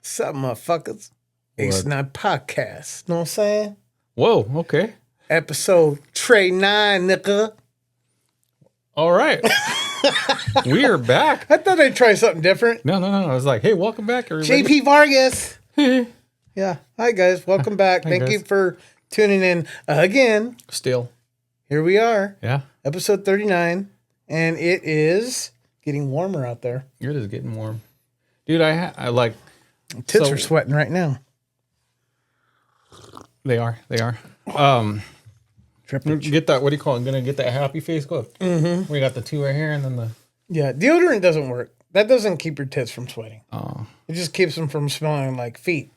What's up, motherfuckers? Ace 9 Podcast. Know what I'm saying? Whoa, okay. Episode Trey 9, nigga. All right. We are back. I thought I'd try something different. No. I was like, hey, welcome back, everybody. JP Vargas. Yeah. Hi, guys. Welcome back. Hi, Thank guys. you for tuning in again. Still. Here we are. Yeah. Episode 39. And it is getting warmer out there. It is getting warm. Dude, I like... Tits are sweating right now. They are. Tripping. Get that, what do you call it? Gonna get that happy face go. Mm-hmm. We got the two right here and then the... Yeah, deodorant doesn't work. That doesn't keep your tits from sweating. Oh. It just keeps them from smelling like feet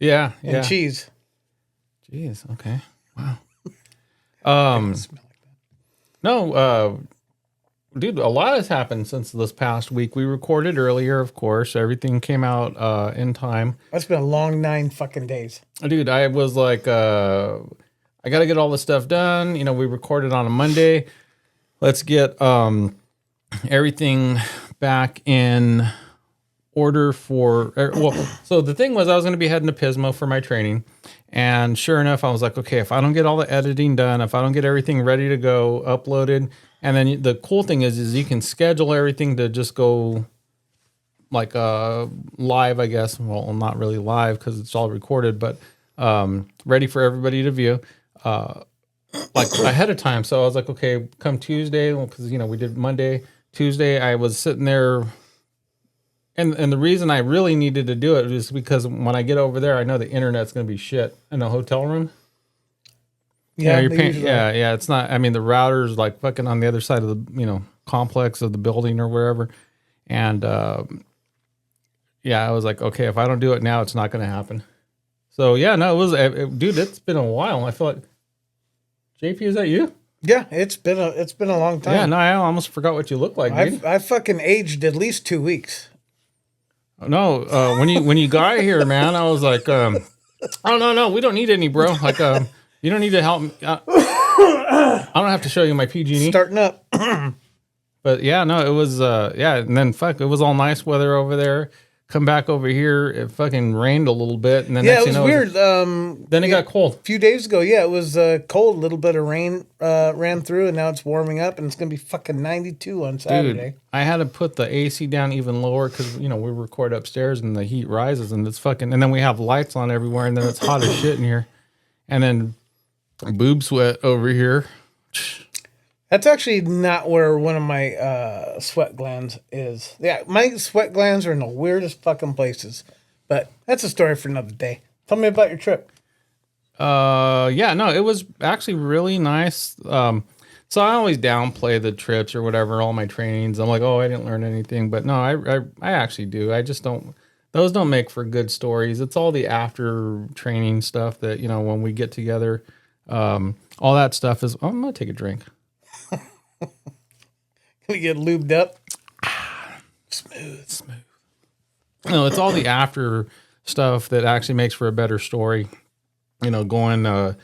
Yeah. and cheese. Jeez, okay. Wow. Smell like that. No, dude, a lot has happened since this past week. We recorded earlier, of course. Everything came out in time. That's been a long 9 fucking days. Dude, I was like, I got to get all this stuff done. You know, we recorded on a Monday. Let's get everything back in order for, so the thing was I was going to be heading to Pismo for my training. And sure enough, I was like, okay, if I don't get all the editing done, if I don't get everything ready to go, uploaded, and then the cool thing is you can schedule everything to just go like live, I guess. Well, not really live because it's all recorded, but ready for everybody to view like ahead of time. So I was like, okay, come Tuesday, because, you know, we did Monday. Tuesday, I was sitting there. And the reason I really needed to do it is because when I get over there, I know the internet's going to be shit in the hotel room. Yeah, you're paying, yeah. It's not. I mean, the router's like fucking on the other side of the complex of the building or wherever. And I was like, okay, if I don't do it now, it's not going to happen. So yeah, no, dude. It's been a while. I feel like JP, is that you? Yeah, it's been a long time. Yeah, no, I almost forgot what you look like, dude. I fucking aged at least 2 weeks. No, when you got here, man, I was like, oh no, we don't need any, bro. Like, you don't need to help me. I don't have to show you my PG&E. Starting up. But yeah, no, it was and then it was all nice weather over there. Come back over here, it fucking rained a little bit, and then Yeah, it was weird. Then it got cold. A few days ago, yeah, it was cold. A little bit of rain ran through, and now it's warming up, and it's gonna be fucking 92 on Saturday. Dude, I had to put the AC down even lower because we record upstairs and the heat rises, and it's fucking. And then we have lights on everywhere, and then it's hot as shit in here, and then boob sweat over here. That's actually not where one of my sweat glands is. Yeah, my sweat glands are in the weirdest fucking places. But that's a story for another day. Tell me about your trip. It was actually really nice. So I always downplay the trips or whatever, all my trainings. I'm like, oh, I didn't learn anything. But no, I actually do. I just don't. Those don't make for good stories. It's all the after training stuff that, when we get together, all that stuff is, I'm going to take a drink. Can we get lubed up? Smooth. No, it's all the after stuff that actually makes for a better story. Going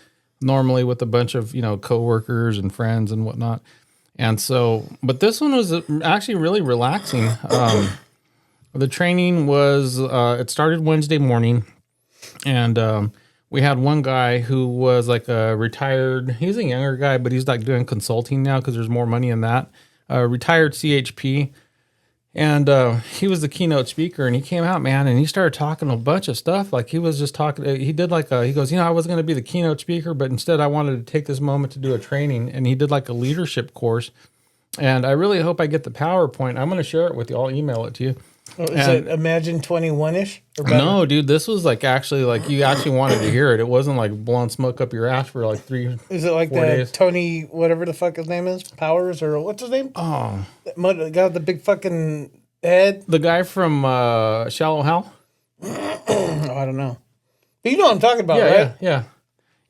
normally with a bunch of, coworkers and friends and whatnot. And so, but this one was actually really relaxing. The training was, it started Wednesday morning, and we had one guy who was like a retired, he's a younger guy, but he's like doing consulting now because there's more money in that. Retired CHP. And he was the keynote speaker, and he came out, man, and he started talking a bunch of stuff. Like he was just talking, he did like, he goes, I was going to be the keynote speaker, but instead I wanted to take this moment to do a training. And he did like a leadership course. And I really hope I get the PowerPoint. I'm going to share it with you. I'll email it to you. Oh, is it Imagine 21-ish? No, dude, this was like actually like you actually wanted to hear it. It wasn't like blowing smoke up your ass for like 3 Is it like 4 the days. Tony, whatever the fuck his name is? Powers, or what's his name? Oh, The guy with the big fucking head? the guy from Shallow Hal? Oh, I don't know. But you know what I'm talking about, right? Yeah.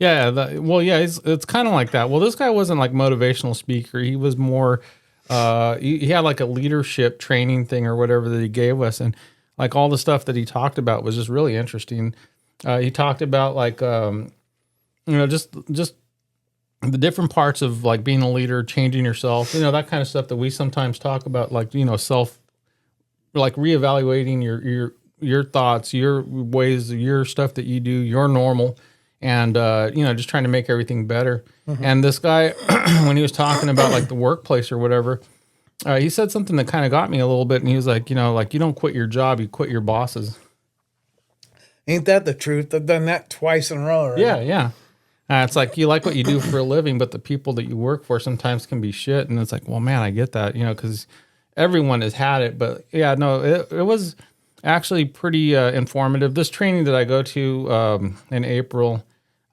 It's kind of like that. Well, this guy wasn't like motivational speaker. He was more, he had like a leadership training thing or whatever that he gave us. And like all the stuff that he talked about was just really interesting. He talked about like, just the different parts of like being a leader, changing yourself, that kind of stuff that we sometimes talk about, like, self, like reevaluating your your thoughts, your ways, your stuff that you do, your normal, and just trying to make everything better. And this guy, when he was talking about like the workplace or whatever, he said something that kind of got me a little bit. And he was like, like you don't quit your job, you quit your bosses. Ain't that the truth? I've done that twice in a row already. Yeah. It's like you like what you do for a living, but the people that you work for sometimes can be shit. And it's like, well, man, I get that, because everyone has had it. But yeah, no, it was actually pretty informative. This training that I go to in April,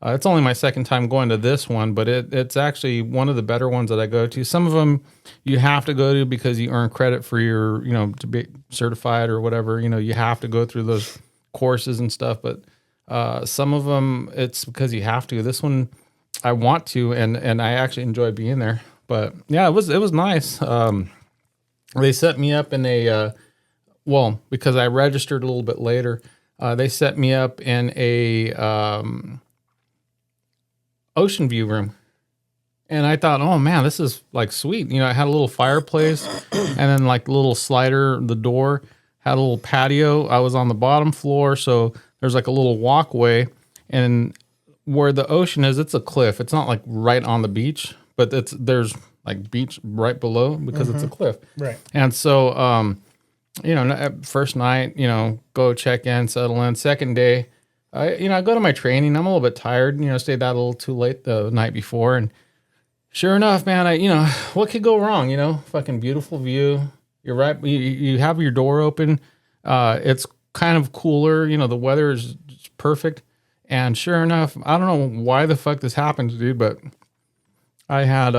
it's only my second time going to this one, but it's actually one of the better ones that I go to. Some of them you have to go to because you earn credit for your, to be certified or whatever. You have to go through those courses and stuff, but some of them it's because you have to. This one I want to, and I actually enjoy being there. But yeah, it was nice. They set me up in a because I registered a little bit later. They set me up in a ocean view room. And I thought, oh man, this is like sweet. I had a little fireplace and then like a little slider, the door had a little patio. I was on the bottom floor. So there's like a little walkway, and where the ocean is, it's a cliff. It's not like right on the beach, but there's like beach right below because it's a cliff. Right. And so, first night, go check in, settle in. Second day, I go to my training. I'm a little bit tired, stayed out a little too late the night before. And sure enough, man, what could go wrong? Fucking beautiful view. You're right. You have your door open. It's kind of cooler. The weather is perfect. And sure enough, I don't know why the fuck this happened, dude, but I had,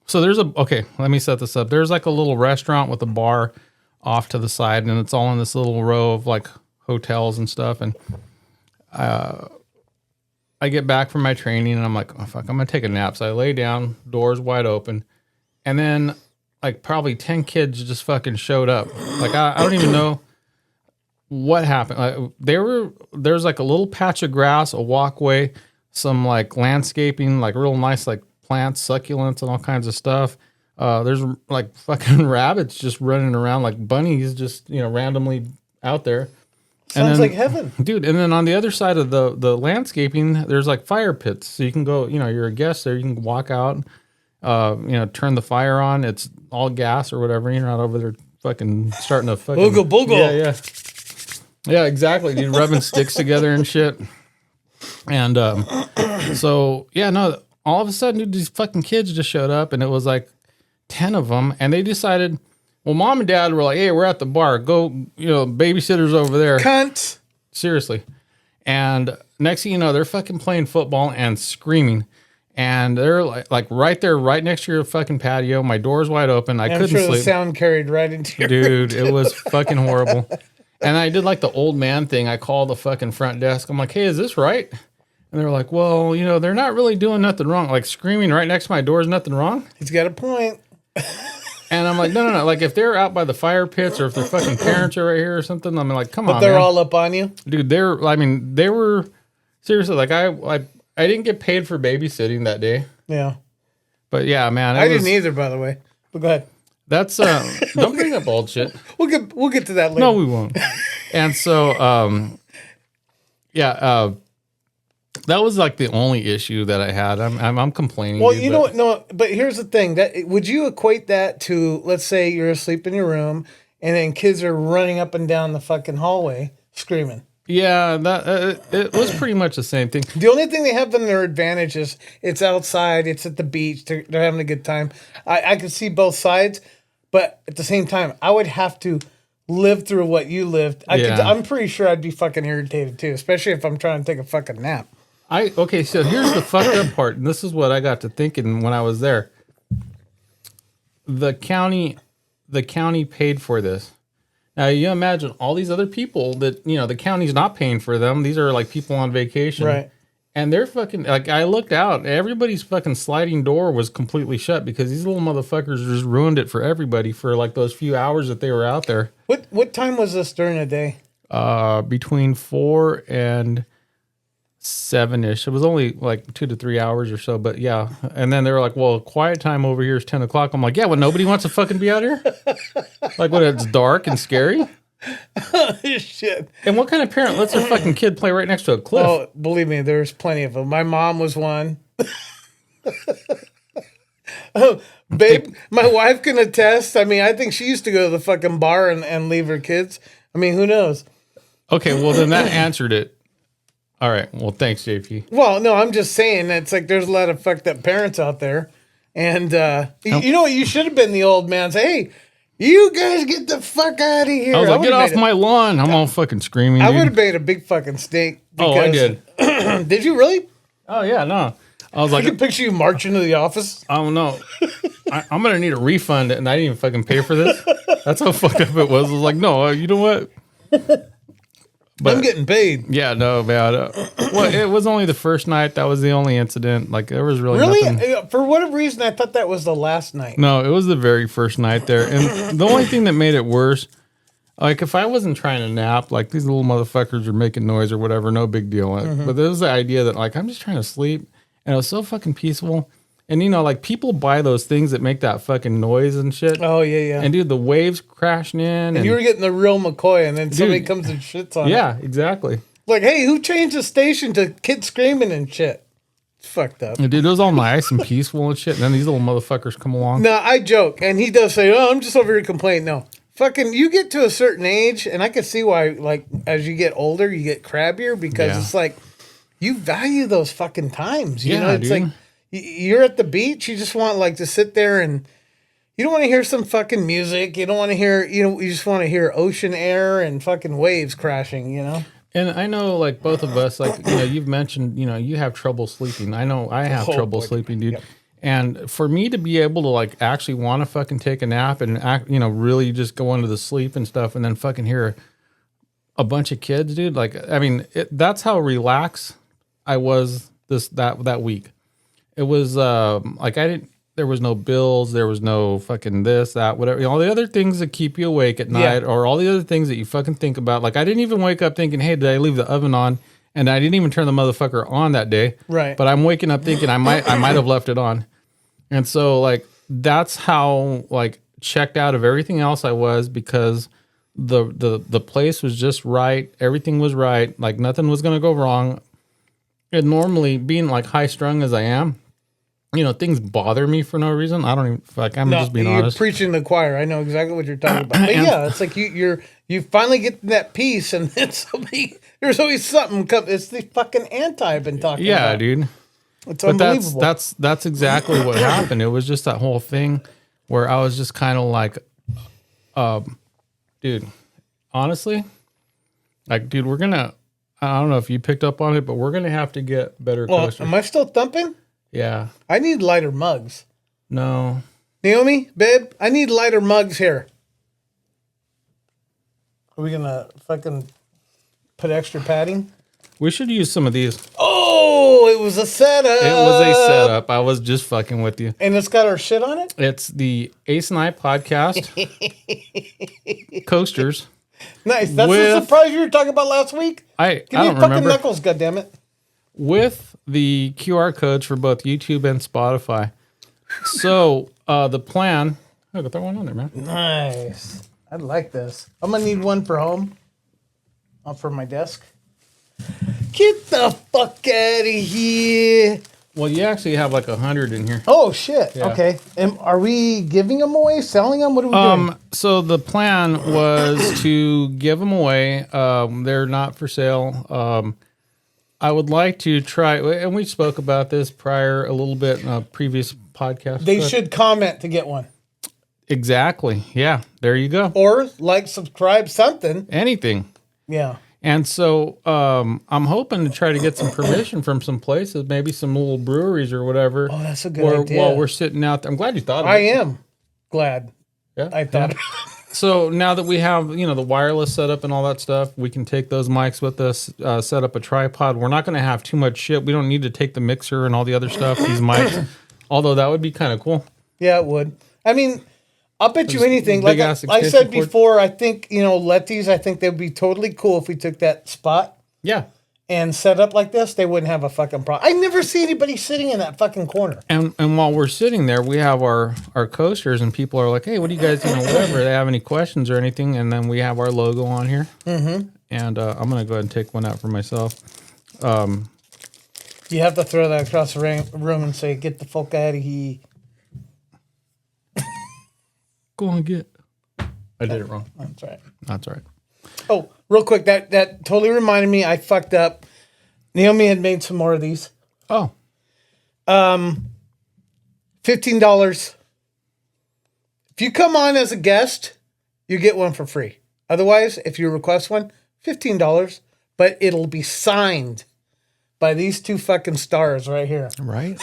so let me set this up. There's like a little restaurant with a bar off to the side, and it's all in this little row of like hotels and stuff. And I get back from my training and I'm like, oh fuck, I'm gonna take a nap. So I lay down, doors wide open, and then like probably 10 kids just fucking showed up. Like I don't even know what happened. Like there's like a little patch of grass, a walkway, some like landscaping, like real nice like plants, succulents, and all kinds of stuff. There's like fucking rabbits just running around, like bunnies just randomly out there. Sounds like heaven, dude. And then on the other side of the landscaping, there's like fire pits, so you can go. You're a guest there. You can walk out. Turn the fire on. It's all gas or whatever. You're not over there fucking starting to fucking boogle. Yeah, exactly. Dude, rubbing sticks together and shit. And so yeah, no. All of a sudden, dude, these fucking kids just showed up, and it was like 10 of them, and they decided. Well, mom and dad were like, hey, we're at the bar. Go, babysitter's over there. Cunt. Seriously. And next thing you know, they're fucking playing football and screaming. And they're like right there, right next to your fucking patio. My door's wide open. I couldn't sleep. The sound carried right into your Dude, it was fucking horrible. And I did like the old man thing. I called the fucking front desk. I'm like, hey, is this right? And they're like, well, they're not really doing nothing wrong. Like screaming right next to my door is nothing wrong. He's got a point. And I'm like, no. Like, if they're out by the fire pits or if their fucking parents are right here or something, I'm like, come on, But they're man. all up on you? Dude, they were, seriously, like, I didn't get paid for babysitting that day. Yeah. But, yeah, man. I didn't either, by the way. But go ahead. That's, don't bring up old shit. We'll get to that later. No, we won't. And so, that was like the only issue that I had. I'm complaining. Well, you know what? No, but here's the thing. That would you equate that to, let's say you're asleep in your room and then kids are running up and down the fucking hallway screaming? Yeah, that it was pretty much the same thing. The only thing they have in their advantage is it's outside, it's at the beach, they're having a good time. I could see both sides, but at the same time, I would have to live through what you lived. I'm pretty sure I'd be fucking irritated too, especially if I'm trying to take a fucking nap. Okay, so here's the fucked up part, and this is what I got to thinking when I was there. The county paid for this. Now you imagine all these other people that the county's not paying for them. These are like people on vacation, right? And they're fucking like, I looked out, everybody's fucking sliding door was completely shut because these little motherfuckers just ruined it for everybody for like those few hours that they were out there. What time was this during the day? Between 4 and 7-ish. It was only like 2 to 3 hours or so, but yeah. And then they were like, well, quiet time over here is 10 o'clock. I'm like, yeah, well, nobody wants to fucking be out here. Like when it's dark and scary? Shit. And what kind of parent lets their fucking kid play right next to a cliff? Oh, believe me, there's plenty of them. My mom was one. Oh, babe, my wife can attest. I mean, I think she used to go to the fucking bar and leave her kids. I mean, who knows? Okay, well, then that answered it. All right. Well, thanks, JP. Well, no, I'm just saying it's like there's a lot of fucked up parents out there. And you know what? You should have been the old man. Say, hey, you guys get the fuck out of here. I was like, get off my lawn. I'm all fucking screaming. I dude. would have made a big fucking stink. Oh, I did. Did you really? Oh, yeah, no. I was I like, can picture you marching to the office. I don't know. I'm going to need a refund, and I didn't even fucking pay for this. That's how fucked up it was. I was like, no, you know what? But I'm getting paid. Yeah, no, man. Well, it was only the first night. That was the only incident. Like, there was really nothing. For whatever reason, I thought that was the last night. No, it was the very first night there. And the only thing that made it worse, like, if I wasn't trying to nap, like, these little motherfuckers are making noise or whatever, no big deal. But there was the idea that, like, I'm just trying to sleep. And it was so fucking peaceful. And, you know, like, people buy those things that make that fucking noise and shit. Oh, yeah, yeah. And, dude, the waves crashing in. And you were getting the real McCoy, and then somebody comes and shits on it. Yeah, exactly. Like, hey, who changed the station to kids screaming and shit? It's fucked up. And, dude, it was all nice and peaceful and shit. And then these little motherfuckers come along. No, I joke. And he does say, oh, I'm just over here complaining. No. Fucking, you get to a certain age, and I can see why, like, as you get older, you get crabbier because it's like, you value those fucking times. You know, it's dude. like, you're at the beach, you just want, like, to sit there and you don't want to hear some fucking music. You don't want to hear, you just want to hear ocean air and fucking waves crashing, you know? And I know, like, both of us, like, you know, you've mentioned, you know, you have trouble sleeping. I know I have trouble sleeping, dude. Yep. And for me to be able to, like, actually want to fucking take a nap and, you know, really just go into the sleep and stuff and then fucking hear a bunch of kids, dude. Like, I mean, that's how relaxed I was that week. It was like there was no bills, there was no fucking this, that, whatever. You know, all the other things that keep you awake at night or all the other things that you fucking think about. Like, I didn't even wake up thinking, hey, did I leave the oven on? And I didn't even turn the motherfucker on that day. Right. But I'm waking up thinking I might have left it on. And so, like, that's how, like, checked out of everything else I was because the place was just right. Everything was right. Like, nothing was going to go wrong. And normally, being, like, high-strung as I am, you know, things bother me for no reason. I don't even, like, I'm just being honest. You're preaching to the choir. I know exactly what you're talking about. But yeah, it's like you finally get that peace and then there's always something. It's the fucking anti I've been talking about. Yeah, dude. It's unbelievable. That's exactly what happened. It was just that whole thing where I was just kind of like, dude, honestly, like, dude, I don't know if you picked up on it, but we're going to have to get better coasters. Am I still thumping? Yeah. I need lighter mugs. No. Naomi, babe, I need lighter mugs here. Are we going to fucking put extra padding? We should use some of these. Oh, it was a setup. It was a setup. I was just fucking with you. And it's got our shit on it? It's the Ace and I podcast coasters. Nice. That's the surprise you were talking about last week? Give me I don't fucking remember. knuckles, goddammit. With the QR codes for both YouTube and Spotify. So the plan. I got that one on there, man. Nice. I like this. I'm gonna need one for home. For my desk. Get the fuck out of here. Well, you actually have like 100 in here. Oh shit. Yeah. Okay. And are we giving them away? Selling them? What are we doing? So the plan was to give them away. They're not for sale. I would like to try, and we spoke about this prior a little bit in a previous podcast. They should comment to get one. Exactly. Yeah. There you go. Or like, subscribe, something. Anything. Yeah. And so I'm hoping to try to get some permission from some places, maybe some little breweries or whatever. Oh, that's a good idea. While we're sitting out there. I'm glad you thought of it. I am glad. Yeah. I thought. Yeah. So now that we have, you know, the wireless setup and all that stuff, we can take those mics with us, set up a tripod. We're not going to have too much shit. We don't need to take the mixer and all the other stuff, these mics, although that would be kind of cool. Yeah, it would. I mean, I'll bet you anything. Like I said cord. before, I think, you know, Letty's, I think they'd be totally cool if we took that spot. Yeah. and set up like this, they wouldn't have a fucking problem. I never see anybody sitting in that fucking corner. And while we're sitting there, we have our coasters, and people are like, "Hey, what do you guys, whatever? They have any questions or anything?" And then we have our logo on here. Mm-hmm. And I'm gonna go ahead and take one out for myself. You have to throw that across the room and say, "Get the fuck out of here." Go on, get. I did it wrong. That's right. That's all right. Oh, real quick, that totally reminded me. I fucked up. Naomi had made some more of these. Oh, $15. If you come on as a guest, you get one for free. Otherwise, if you request one, $15. But it'll be signed by these two fucking stars right here. right.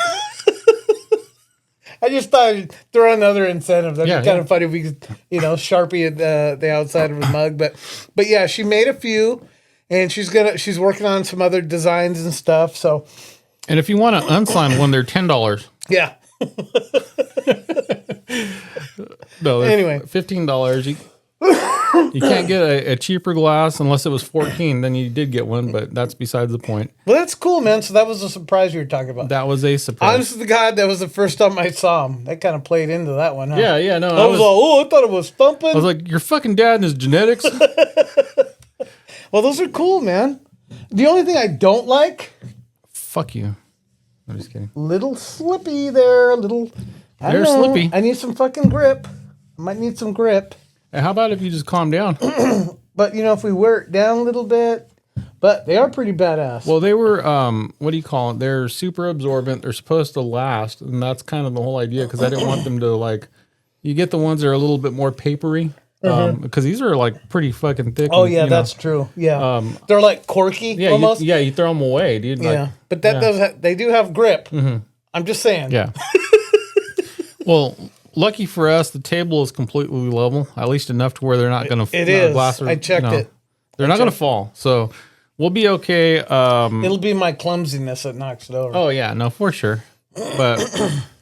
I just thought I'd throw another incentive. That'd be kind of yeah. funny if we could, Sharpie at the outside of his mug. But yeah, she made a few, and she's working on some other designs and stuff. So, And if you want to unsign one, they're $10. yeah. No, Anyway. $15. You can't get a cheaper glass unless it was 14. Then you did get one, but that's besides the point. Well, that's cool, man. So that was a surprise you were talking about. That was a surprise. Honest to God, that was the first time I saw him. That kind of played into that one, huh? Yeah, no. I was like, I thought it was thumping. I was like, your fucking dad and his genetics. Well, those are cool, man. The only thing I don't like, Fuck you. I'm just kidding. little slippy there, I don't They're know. slippy. I need some fucking grip. I might need some grip. Hey, how about if you just calm down? But, if we wear it down a little bit, but they are pretty badass. Well, they were, what do you call it? They're super absorbent. They're supposed to last. And that's kind of the whole idea because I didn't want them to, you get the ones that are a little bit more papery. Because these are, pretty fucking thick. Oh, and, yeah, that's true. Yeah. They're like corky Yeah, almost. you throw them away, dude. Yeah. But that does they do have grip. Mm-hmm. I'm just saying. Yeah. Well, lucky for us, the table is completely level, at least enough to where they're not going to. It is. Glass I checked it. They're not going to fall, so we'll be okay. It'll be my clumsiness that knocks it over. Oh yeah, no, for sure. But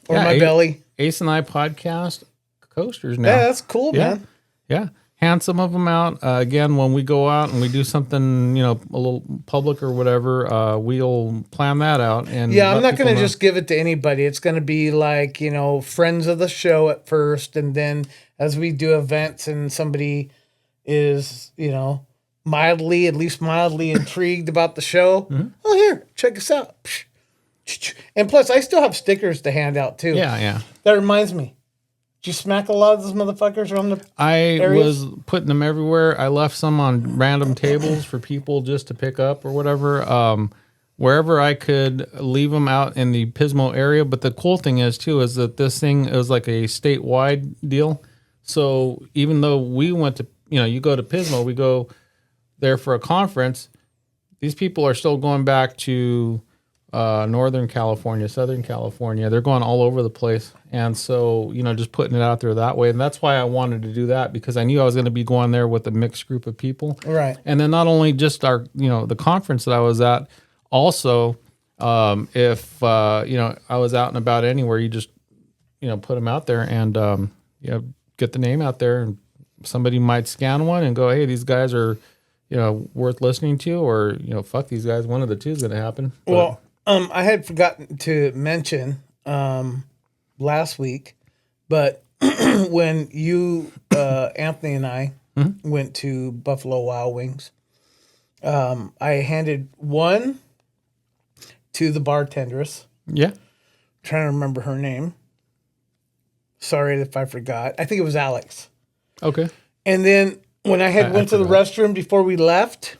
Or my belly. Ace and I podcast coasters now. Yeah, that's cool, man. Yeah. Hand some of them out. Again, when we go out and we do something, a little public or whatever, we'll plan that out. And Yeah, I'm not going to just give it to anybody. It's going to be like, friends of the show at first. And then as we do events and somebody is, at least mildly intrigued about the show. Mm-hmm. Oh, here, check us out. And plus, I still have stickers to hand out too. Yeah. That reminds me. Did you smack a lot of those motherfuckers around the areas? Was putting them everywhere. I left some on random tables for people just to pick up or whatever. Wherever I could leave them out in the Pismo area. But the cool thing is that this thing is like a statewide deal. So even though we went to, you go to Pismo, we go there for a conference. These people are still going back to Northern California, Southern California. They're going all over the place. And so, just putting it out there that way. And that's why I wanted to do that, because I knew I was going to be going there with a mixed group of people. Right. And then not only just our, the conference that I was at, also, if, I was out and about anywhere, you just, put them out there and, get the name out there, and somebody might scan one and go, hey, these guys are, worth listening to, or, fuck these guys. One of the two is going to happen. But, well, I had forgotten to mention last week, but when you, Anthony and I went to Buffalo Wild Wings, I handed one to the bartendress. Yeah. Trying to remember her name. Sorry if I forgot. I think it was Alex. Okay. And then when I went to the restroom before we left,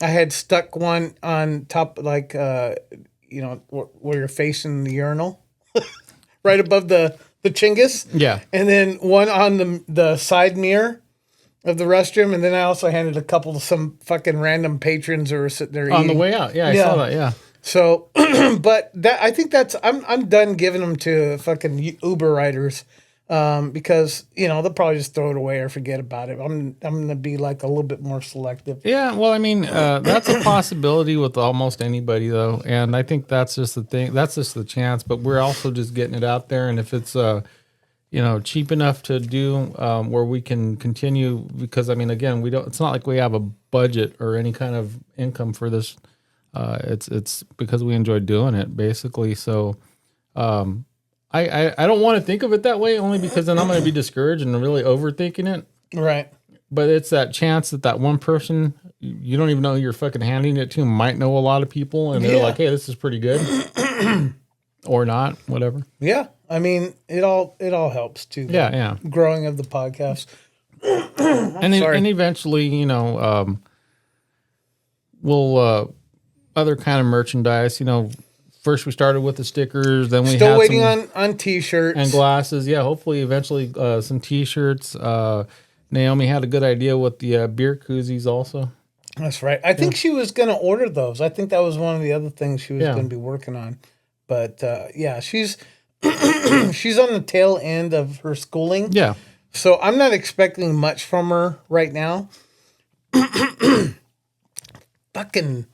I had stuck one on top, where you're facing the urinal, right above the Chingus. Yeah. And then one on the side mirror of the restroom. And then I also handed a couple to some fucking random patrons who were sitting there On eating. the way out. Yeah, I saw that. Yeah. So, but I think I'm done giving them to fucking Uber riders. Because they'll probably just throw it away or forget about it. I'm gonna be a little bit more selective. Yeah, well, I mean, that's a possibility with almost anybody, though, and I think that's just the thing. That's just the chance. But we're also just getting it out there, and if it's cheap enough to do, where we can continue, because I mean, again, we don't. It's not like we have a budget or any kind of income for this. It's because we enjoy doing it, basically. So, I don't want to think of it that way, only because then I'm going to be discouraged and really overthinking it. Right. But it's that chance that one person you don't even know who you're fucking handing it to might know a lot of people, and they're like, "Hey, this is pretty good," or not, whatever. Yeah. I mean, it all helps too. Yeah. Growing of the podcast. And eventually, we'll other kind of merchandise. First we started with the stickers, then we Still had waiting some, on t-shirts and glasses. Yeah, hopefully, eventually, some t-shirts. Naomi had a good idea with the beer koozies also. That's right. I think she was going to order those. I think that was one of the other things she was going to be working on. But she's she's on the tail end of her schooling. Yeah. So I'm not expecting much from her right now. Fucking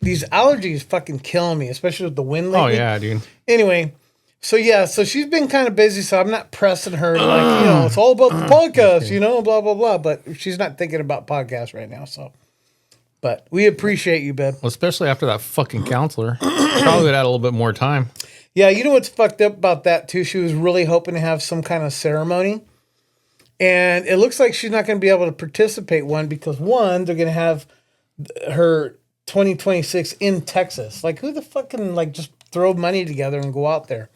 these allergies fucking killing me, especially with the wind lately. Oh yeah, dude. Anyway, so she's been kind of busy, so I'm not pressing her like, it's all about the podcast, blah blah blah. But she's not thinking about podcasts right now, so. But we appreciate you, Ben. Well, especially after that fucking counselor. Probably would add a little bit more time. Yeah, you know what's fucked up about that too? She was really hoping to have some kind of ceremony. And it looks like she's not going to be able to participate because they're going to have her 2026 in Texas. Like, who the fuck can just throw money together and go out there?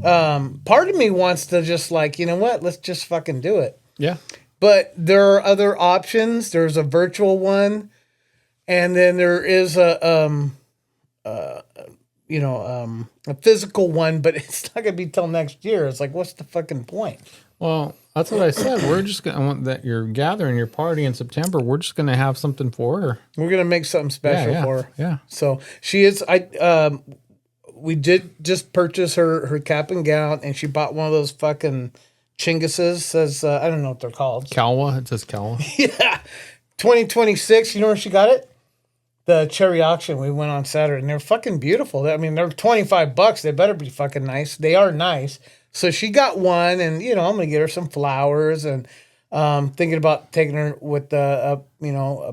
Part of me wants to just you know what? Let's just fucking do it. Yeah. But there are other options. There's a virtual one. And then there is a physical one, but it's not going to be till next year. It's like, what's the fucking point? Well, that's what I said. We're just going to want that you're gathering your party in September. We're just going to have something for her. We're going to make something special for her. Yeah. So she is, we did just purchase her cap and gown, and she bought one of those fucking chinguses. Says, I don't know what they're called. Kalwa. It says Kalwa. Yeah. 2026. You know where she got it? The cherry auction. We went on Saturday, and they're fucking beautiful. I mean, they're $25. They better be fucking nice. They are nice. So she got one, and I'm gonna get her some flowers, and thinking about taking her with a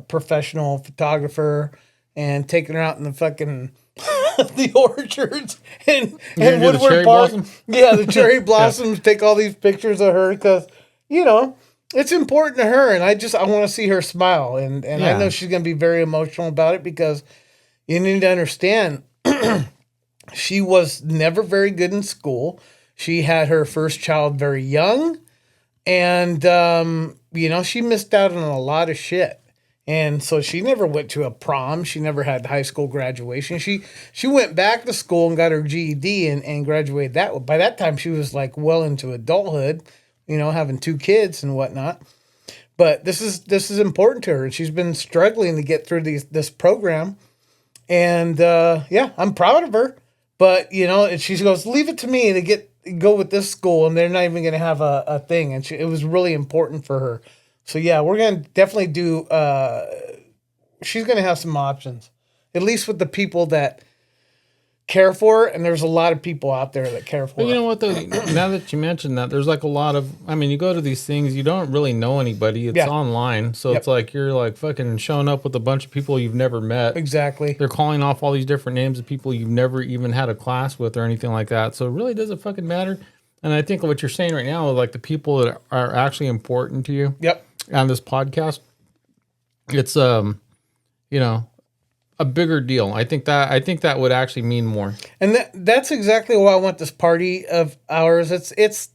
professional photographer and taking her out in the fucking the orchards and Woodward Park. Yeah, the cherry blossoms. Yeah. Take all these pictures of her because it's important to her, and I want to see her smile, and I know she's gonna be very emotional about it because you need to understand she was never very good in school. She had her first child very young, and she missed out on a lot of shit. And so she never went to a prom. She never had high school graduation. She went back to school and got her GED and graduated that. By that time, she was well into adulthood, having 2 kids and whatnot. But this is important to her, and she's been struggling to get through this program. And I'm proud of her. But and she goes, leave it to me to go with this school, and they're not even going to have a thing. And it was really important for her. So yeah, we're going to definitely do, she's going to have some options, at least with the people that care for her. And there's a lot of people out there that care for her. You know what though? Now that you mentioned that, there's a lot of, you go to these things, you don't really know anybody. It's online. So it's you're fucking showing up with a bunch of people you've never met. Exactly. They're calling off all these different names of people you've never even had a class with or anything like that. So it really doesn't fucking matter. And I think what you're saying right now is the people that are actually important to you. Yep. On this podcast, it's a bigger deal. I think that would actually mean more. And that's exactly why I want this party of ours. It's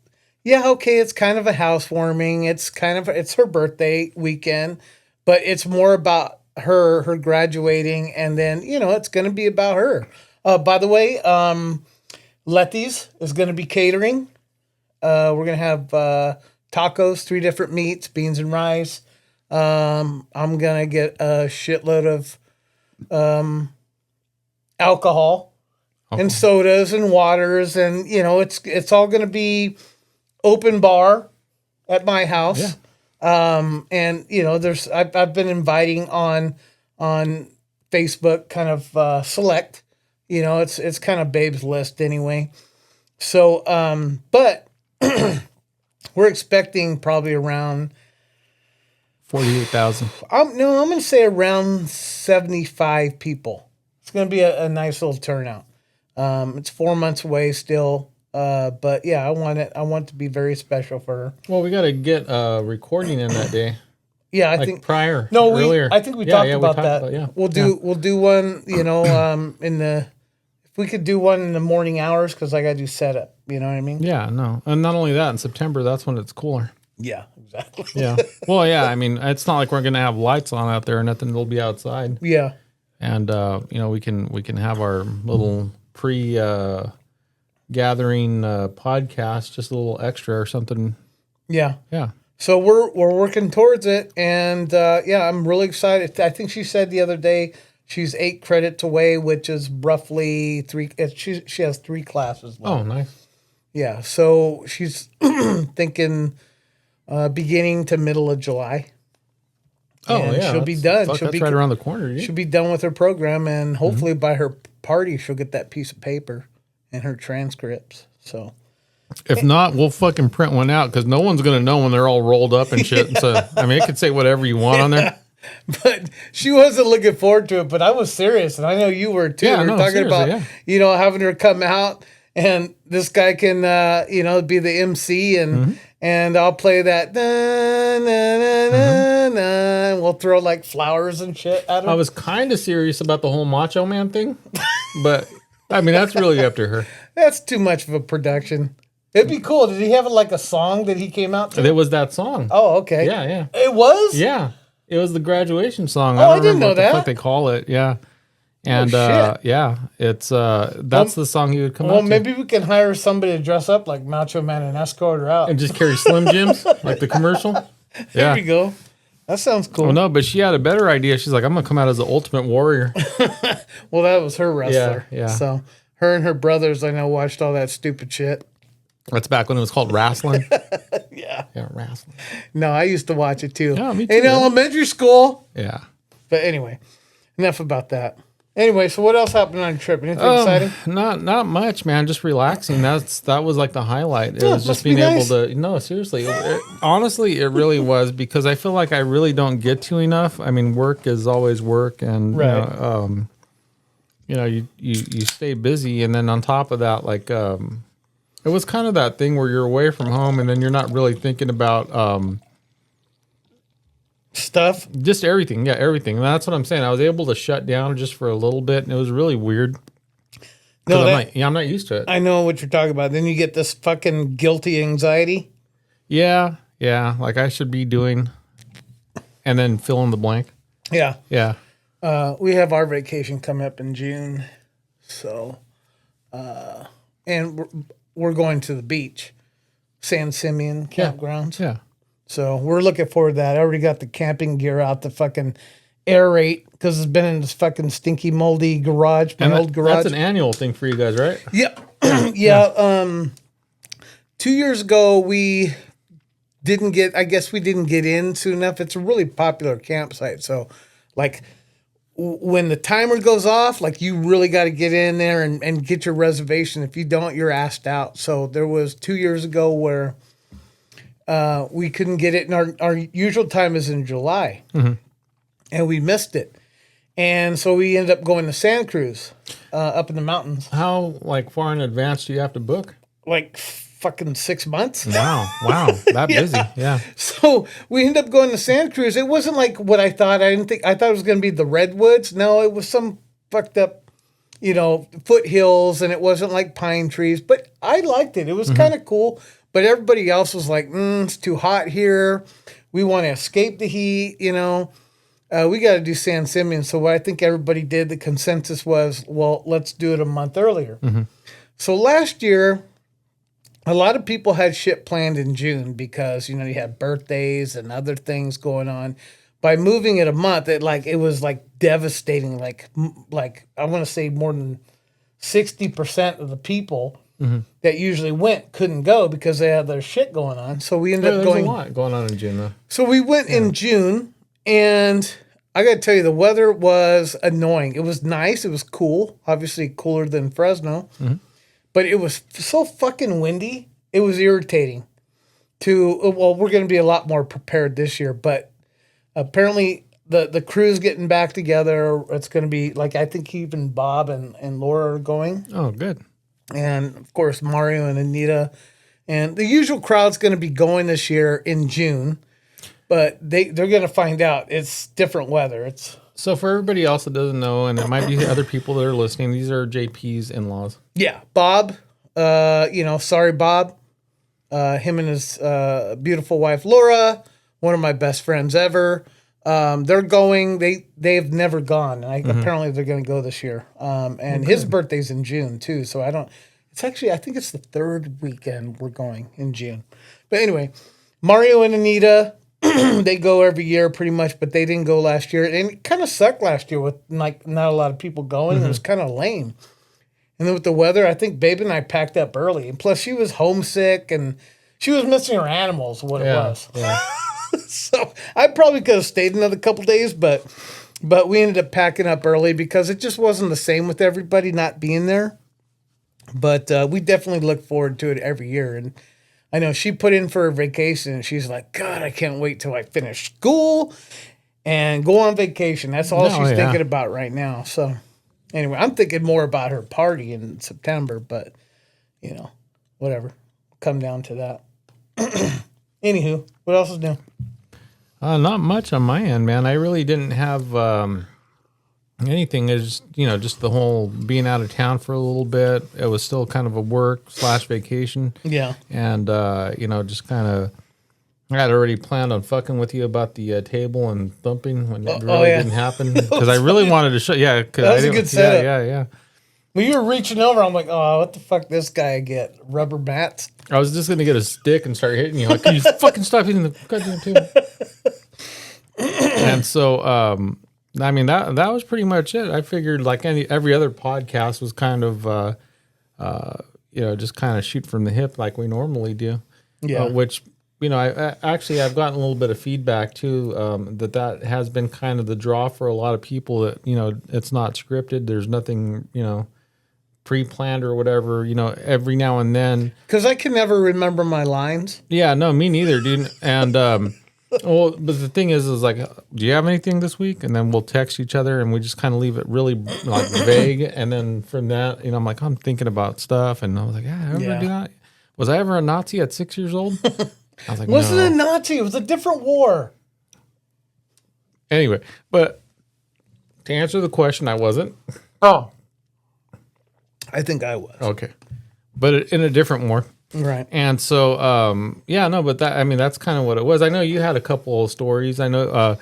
kind of a housewarming. It's her birthday weekend, but it's more about her graduating, and then it's going to be about her. By the way, Letty's is going to be catering. We're going to have tacos, 3 different meats, beans and rice. I'm going to get a shitload of alcohol and sodas and waters. And, it's all going to be open bar at my house. Yeah. And, I've been inviting on Facebook kind of select. It's kind of Babe's list anyway. So, but... We're expecting probably around 48,000. I'm going to say around 75 people. It's going to be a nice little turnout. It's 4 months away still. But yeah, I want it to be very special for her. Well, we got to get recording in that day. Yeah, I Like think prior. no, earlier. I think we talked about that. We'll do one, if we could do one in the morning hours, because I got to do setup. You know what I mean? Yeah, no. And not only that, in September, that's when it's cooler. Yeah, exactly. Yeah. Well, yeah, I mean, it's not like we're going to have lights on out there or nothing. It'll be outside. Yeah. And, we can have our little gathering podcast, just a little extra or something. Yeah. Yeah. So we're working towards it, and I'm really excited. I think she said the other day she's 8 credits away, which is roughly 3. She has 3 classes left. Oh, nice. Yeah, so she's thinking beginning to middle of July. Oh, And yeah. she'll be done. Fuck, She'll that's be right around the corner. Dude. She'll be done with her program, and hopefully by her party she'll get that piece of paper and her transcripts. So. If not, we'll fucking print one out because no one's going to know when they're all rolled up and shit. Yeah. So, I mean, it could say whatever you want on there. But she wasn't looking forward to it, but I was serious, and I know you were too. Yeah, we were talking about, having her come out, and this guy can, be the MC, and I'll play that, na, na, na, na, na, and we'll throw like flowers and shit at her. I was kind of serious about the whole Macho Man thing, but I mean, that's really up to her. That's too much of a production. It'd be cool. Did he have like a song that he came out to? It was that song. Oh, okay. Yeah. It was? Yeah. It was the graduation song. Oh, I didn't know that. What they call it. Yeah. And it's that's the song he would come out to. Well, maybe we can hire somebody to dress up like Macho Man and escort her out. And just carry Slim Jims like the commercial. There we go. That sounds cool. Oh, no, but she had a better idea. She's like, I'm going to come out as the Ultimate Warrior. Well, that was her wrestler. Yeah. So her and her brothers, I know, watched all that stupid shit. That's back when it was called wrestling. Yeah. Yeah, wrestling. No, I used to watch it too. Yeah, me too. In elementary school. Yeah. But anyway, enough about that. Anyway, so what else happened on your trip? Anything exciting? Not much, man. Just relaxing. That was like the highlight. It was just being able to. No, seriously. Honestly, it really was, because I feel like I really don't get to enough. I mean, work is always work, and right. You stay busy, and then on top of that, like it was kind of that thing where you're away from home, and then you're not really thinking about stuff. Just everything. Yeah, everything. And that's what I'm saying. I was able to shut down just for a little bit, and it was really weird. No, I'm not used to it. I know what you're talking about. Then you get this fucking guilty anxiety. Yeah. Like I should be doing, and then fill in the blank. Yeah. Yeah. We have our vacation coming up in June, so, and we're going to the beach, San Simeon campgrounds. Yeah. So we're looking forward to that. I already got the camping gear out to fucking aerate, because it's been in this fucking stinky, moldy garage, old garage. That's an annual thing for you guys, right? Yeah. Yeah. 2 years ago, we didn't get in soon enough. It's a really popular campsite. So, like, when the timer goes off, like, you really got to get in there and get your reservation. If you don't, you're asked out. So there was 2 years ago where we couldn't get it, and our usual time is in July, and we missed it. And so we ended up going to Santa Cruz up in the mountains. How far in advance do you have to book? Like fucking 6 months. Wow. That busy. Yeah. So we ended up going to Santa Cruz. It wasn't like what I thought. I thought it was going to be the redwoods. No, it was some fucked up, foothills, and it wasn't like pine trees, but I liked it. It was kind of cool, but everybody else was like, it's too hot here. We want to escape the heat, we got to do San Simeon. So what I think everybody did, the consensus was, well, let's do it a month earlier. So last year, a lot of people had shit planned in June because, you had birthdays and other things going on. By moving it a month, it was devastating. Like I want to say more than 60% of the people that usually went couldn't go because they had their shit going on. So we ended up going. There's a lot going on in June, though. So we went in June, and I got to tell you, the weather was annoying. It was nice. It was cool. Obviously cooler than Fresno. But it was so fucking windy. It was irritating. We're going to be a lot more prepared this year. But apparently the crew's getting back together. It's going to be like, I think even Bob and Laura are going. Oh, good. And of course, Mario and Anita. And the usual crowd's going to be going this year in June. But they're going to find out it's different weather. It's So for everybody else that doesn't know, and it might be other people that are listening, these are JP's in-laws. yeah, Bob. Sorry, Bob. Him and his beautiful wife Laura, one of my best friends ever. They're going. They've never gone. Apparently they're going to go this year. And his birthday's in June too. So I don't. It's actually, I think it's the third weekend we're going in June. But anyway, Mario and Anita. They go every year pretty much, but they didn't go last year. And it kind of sucked last year with like not a lot of people going. It was kind of lame. And then with the weather, I think Babe and I packed up early. And plus she was homesick and she was missing her animals, what it was. Yeah. So I probably could have stayed another couple days, but we ended up packing up early because it just wasn't the same with everybody not being there. But we definitely look forward to it every year. And I know she put in for her vacation and she's like, God, I can't wait till I finish school and go on vacation. That's all she's thinking about right now. So anyway, I'm thinking more about her party in September, but whatever. Come down to that. Anywho, what else is new? Not much on my end, man. I really didn't have anything. Is just the whole being out of town for a little bit. It was still kind of a work/vacation. Yeah. And just kind of, I had already planned on fucking with you about the table and thumping when it really didn't happen because I really wanted to show. Yeah, because that was a good setup. Yeah. When you were reaching over, I'm like, oh, what the fuck this guy get? Rubber bats? I was just gonna get a stick and start hitting you. Like, can you fucking stop hitting the goddamn table? And so, I mean that was pretty much it. I figured like every other podcast was kind of, just kind of shoot from the hip like we normally do. Yeah. Which I've gotten a little bit of feedback too. That has been kind of the draw for a lot of people. That it's not scripted. There's nothing pre-planned or whatever, every now and then. Because I can never remember my lines. Yeah, no, me neither, dude. And, well, but the thing is like, do you have anything this week? And then we'll text each other and we just kind of leave it really like vague. And then from that, I'm like, I'm thinking about stuff. And I was like, yeah, I ever do that? Was I ever a Nazi at 6 years old? I was like, wasn't no. a Nazi. It was a different war. Anyway, but to answer the question, I wasn't. Oh. I think I was. Okay. But in a different war. Right. And so, but that's kind of what it was. I know you had a couple of stories. I know,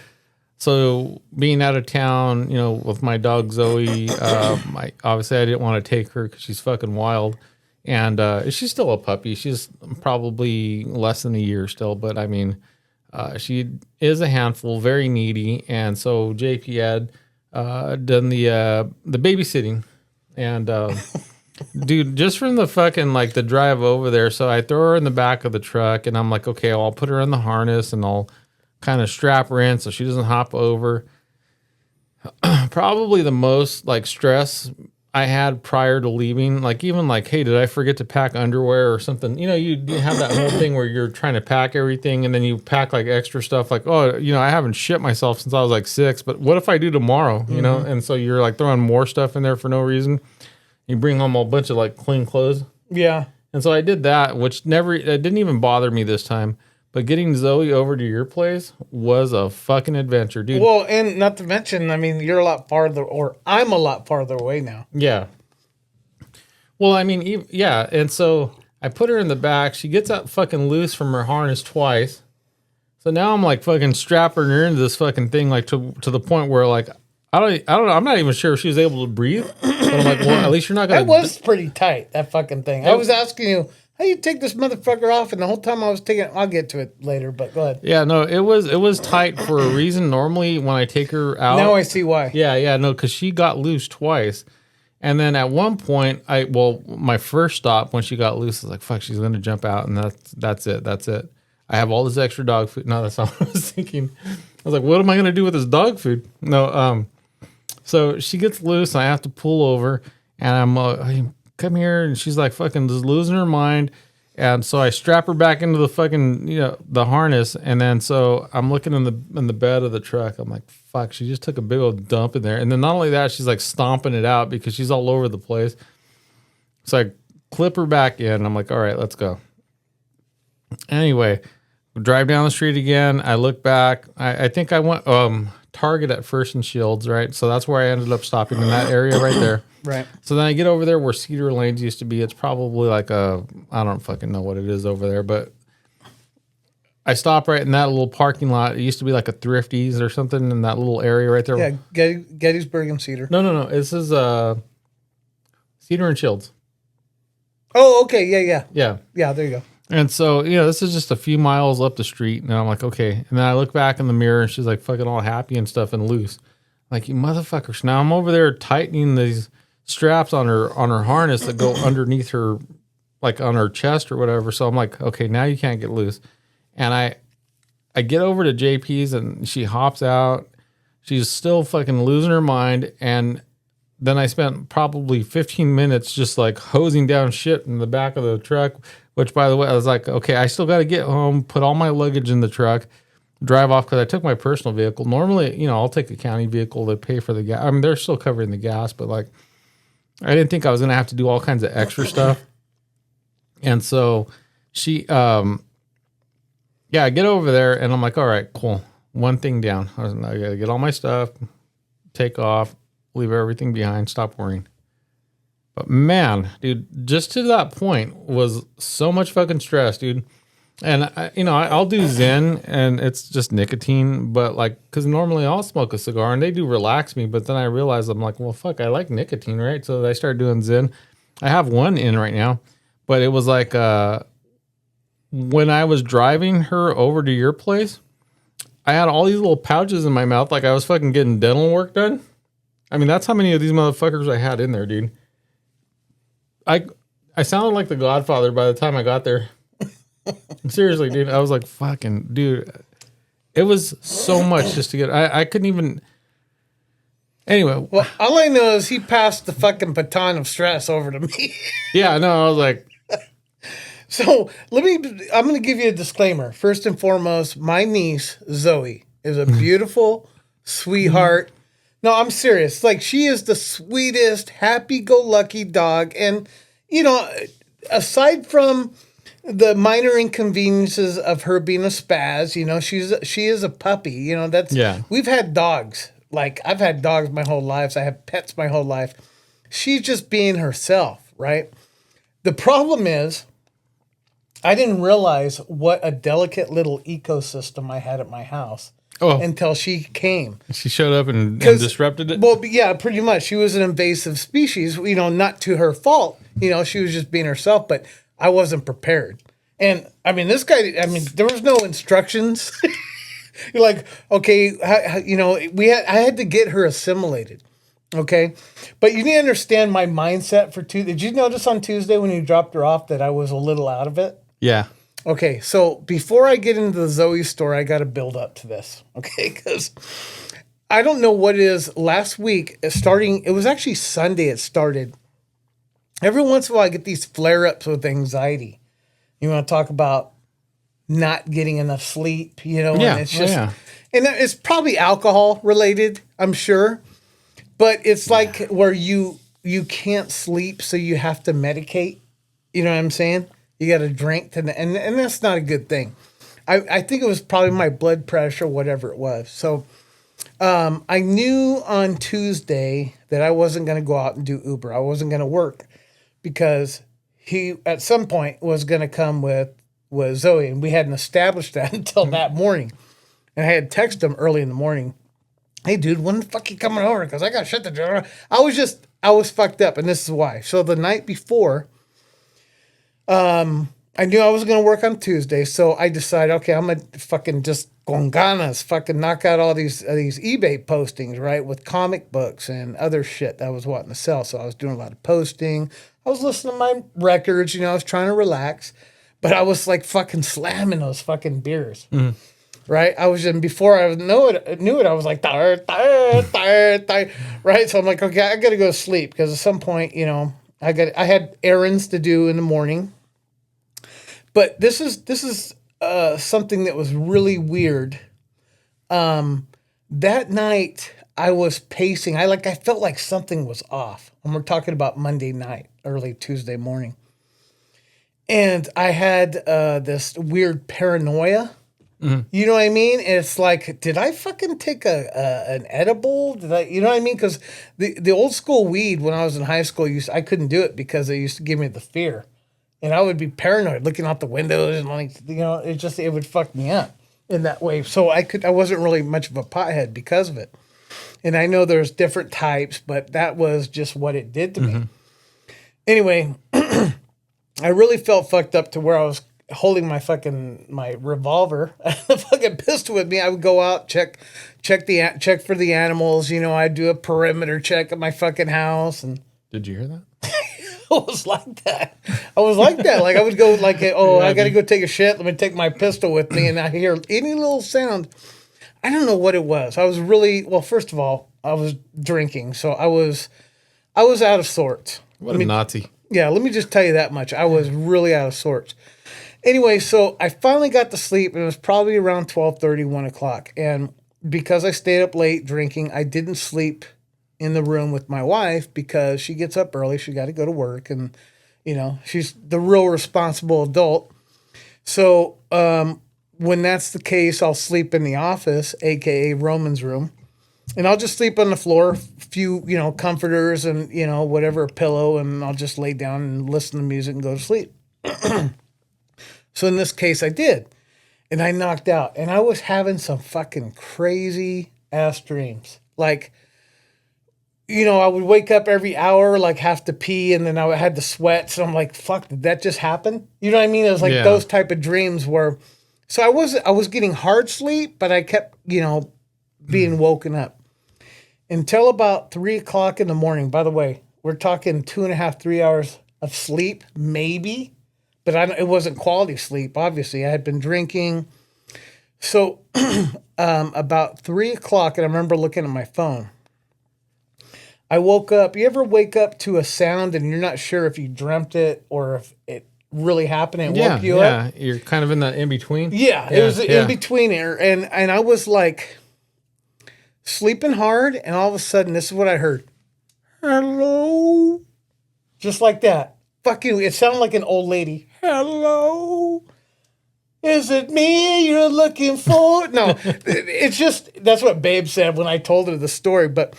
so being out of town, with my dog Zoe, obviously I didn't want to take her because she's fucking wild. And she's still a puppy. She's probably less than a year still. But I mean, she is a handful, very needy. And so JP had done the babysitting. And dude, just from the fucking like the drive over there, so I throw her in the back of the truck and I'm like, okay, I'll put her in the harness and I'll kind of strap her in so she doesn't hop over. Probably the most like stress I had prior to leaving, like even like, hey, did I forget to pack underwear or something? You have that whole thing where you're trying to pack everything and then you pack like extra stuff like, oh, I haven't shit myself since I was like 6, but what if I do tomorrow, And so you're like throwing more stuff in there for no reason. You bring home a bunch of like clean clothes. Yeah. And so I did that, which it didn't even bother me this time. But getting Zoe over to your place was a fucking adventure, dude. Well, and not to mention, I mean, you're a lot farther, or I'm a lot farther away now. Yeah. Well, I mean, yeah. And so I put her in the back. She gets out fucking loose from her harness twice. So now I'm like fucking strapping her into this fucking thing, like to the point where like, I don't know. I'm not even sure if she was able to breathe. But I'm like, well, at least you're not going to. That was pretty tight, that fucking thing. I was asking you, how you take this motherfucker off? And the whole time I was taking it, I'll get to it later, but go ahead. Yeah, no, it was tight for a reason. Normally when I take her out. Now I see why. Yeah, no, because she got loose twice. And then at one point, my first stop when she got loose, I was like, fuck, she's going to jump out. And that's it. I have all this extra dog food. No, that's not what I was thinking. I was like, what am I going to do with this dog food? No, so she gets loose and I have to pull over and I'm come here, and she's like fucking just losing her mind. And so I strap her back into the fucking, the harness. And then so I'm looking in the bed of the truck. I'm like, fuck, she just took a big old dump in there. And then not only that, she's like stomping it out because she's all over the place. So I clip her back in. I'm like, all right, let's go. Anyway, drive down the street again. I look back. I think I went Target at First and Shields, right? So that's where I ended up stopping in that area right there. Right. So then I get over there where Cedar Lanes used to be. It's probably like I don't fucking know what it is over there, but I stop right in that little parking lot. It used to be like a Thrifties or something in that little area right there. Yeah, Gettysburg and Cedar. No. This is Cedar and Shields. Oh, okay. Yeah. Yeah. Yeah, there you go. And so, this is just a few miles up the street. And I'm like, okay. And then I look back in the mirror and she's like fucking all happy and stuff and loose. Like, you motherfuckers. Now I'm over there tightening these straps on her harness that go underneath her, like on her chest or whatever. So I'm like, okay, now you can't get loose. And I get over to JP's and she hops out. She's still fucking losing her mind. And then I spent probably 15 minutes just like hosing down shit in the back of the truck, which, by the way, I was like, okay, I still got to get home, put all my luggage in the truck, drive off because I took my personal vehicle. Normally, I'll take a county vehicle to pay for the gas. I mean, they're still covering the gas, but like, I didn't think I was going to have to do all kinds of extra stuff. And so I get over there and I'm like, all right, cool. One thing down. I got to get all my stuff, take off, leave everything behind, stop worrying. But man, dude, just to that point was so much fucking stress, dude. And I'll do Zen and it's just nicotine, but like, cause normally I'll smoke a cigar and they do relax me. But then I realized I'm like, well, fuck, I like nicotine, right? So I started doing Zen. I have one in right now, but it was like, when I was driving her over to your place, I had all these little pouches in my mouth. Like I was fucking getting dental work done. I mean, that's how many of these motherfuckers I had in there, dude. I sounded like the Godfather by the time I got there. Seriously, dude. I was like, fucking, dude. It was so much just to get. I couldn't even. Anyway. Well, all I know is he passed the fucking baton of stress over to me. Yeah, no, I was like. So I'm going to give you a disclaimer. First and foremost, my niece, Zoe, is a beautiful sweetheart. No, I'm serious. Like, she is the sweetest, happy-go-lucky dog. And, aside from the minor inconveniences of her being a spaz, she is a puppy. We've had dogs. Like, I've had dogs my whole life. I have pets my whole life. She's just being herself, right? The problem is, I didn't realize what a delicate little ecosystem I had at my house. Until she came. She showed up and disrupted it? Well, yeah, pretty much. She was an invasive species, not to her fault. She was just being herself, but I wasn't prepared. And, this guy, there was no instructions. You're like, okay, I had to get her assimilated, okay? But you need to understand my mindset for Tuesday. Did you notice on Tuesday when you dropped her off that I was a little out of it? Yeah. Okay, so before I get into the Zoe story, I got to build up to this, okay? Because I don't know what it is. Last week, it was actually Sunday it started. Every once in a while, I get these flare-ups with anxiety. You want to talk about not getting enough sleep, Yeah, and it's just, and it's probably alcohol related, I'm sure. But it's like where you can't sleep, so you have to medicate. You know what I'm saying? You got to drink, and that's not a good thing. I think it was probably my blood pressure, whatever it was. So I knew on Tuesday that I wasn't going to go out and do Uber. I wasn't going to work because he, at some point, was going to come with Zoe, and we hadn't established that until that morning. And I had texted him early in the morning, hey, dude, when the fuck you coming over? Because I got shit to do. I was fucked up, and this is why. So the night before, I knew I was going to work on Tuesday, so I decided, okay, I'm going to fucking just con ganas, fucking knock out all these eBay postings, right, with comic books and other shit that I was wanting to sell. So I was doing a lot of posting. I was listening to my records, I was trying to relax, but I was like fucking slamming those fucking beers. Mm. Right? I was just, before I knew it, I was like, tired, right? So I'm like, okay, I got to go to sleep because at some point, I had errands to do in the morning. But this is something that was really weird. That night I was pacing. I felt like something was off. And we're talking about Monday night, early Tuesday morning. And I had this weird paranoia. You know what I mean? And it's like, did I fucking take an edible? Did I, you know what I mean? Because the old school weed when I was in high school, I couldn't do it because it used to give me the fear, and I would be paranoid looking out the windows and it would fuck me up in that way. So I wasn't really much of a pothead because of it. And I know there's different types, but that was just what it did to me. Anyway, I really felt fucked up to where I was holding my revolver, the fucking pistol with me. I would go out, check for the animals. I'd do a perimeter check at my fucking house. And did you hear that? I was like that. Like I would go like, I got to go take a shit. Let me take my pistol with me. And I hear any little sound. I don't know what it was. I was first of all, I was drinking. So I was out of sorts. What a Nazi. Yeah, let me just tell you that much. I was really out of sorts. Anyway, so I finally got to sleep, and it was probably around 12:30, 1 o'clock. And because I stayed up late drinking, I didn't sleep in the room with my wife because she gets up early. She got to go to work, and, she's the real responsible adult. So when that's the case, I'll sleep in the office, a.k.a. Roman's room. And I'll just sleep on the floor, a few, comforters and, whatever, a pillow, and I'll just lay down and listen to music and go to sleep. So in this case, I did. And I knocked out. And I was having some fucking crazy ass dreams. Like, I would wake up every hour, like have to pee, and then I had to sweat. So I'm like, fuck, did that just happen? You know what I mean? It was like those type of dreams where, so I was getting hard sleep, but I kept, being woken up until about 3 o'clock in the morning. By the way, we're talking 2.5, 3 hours of sleep, maybe. But it wasn't quality sleep, obviously. I had been drinking. So about 3 o'clock, and I remember looking at my phone. I woke up. You ever wake up to a sound and you're not sure if you dreamt it or if it really happened and woke you up? Yeah, you're kind of in that in-between. Yeah, it was in between there. And I was like sleeping hard, and all of a sudden, this is what I heard. Hello? Just like that. Fucking, it sounded like an old lady. Hello? Is it me you're looking for? No, it's just, that's what Babe said when I told her the story. But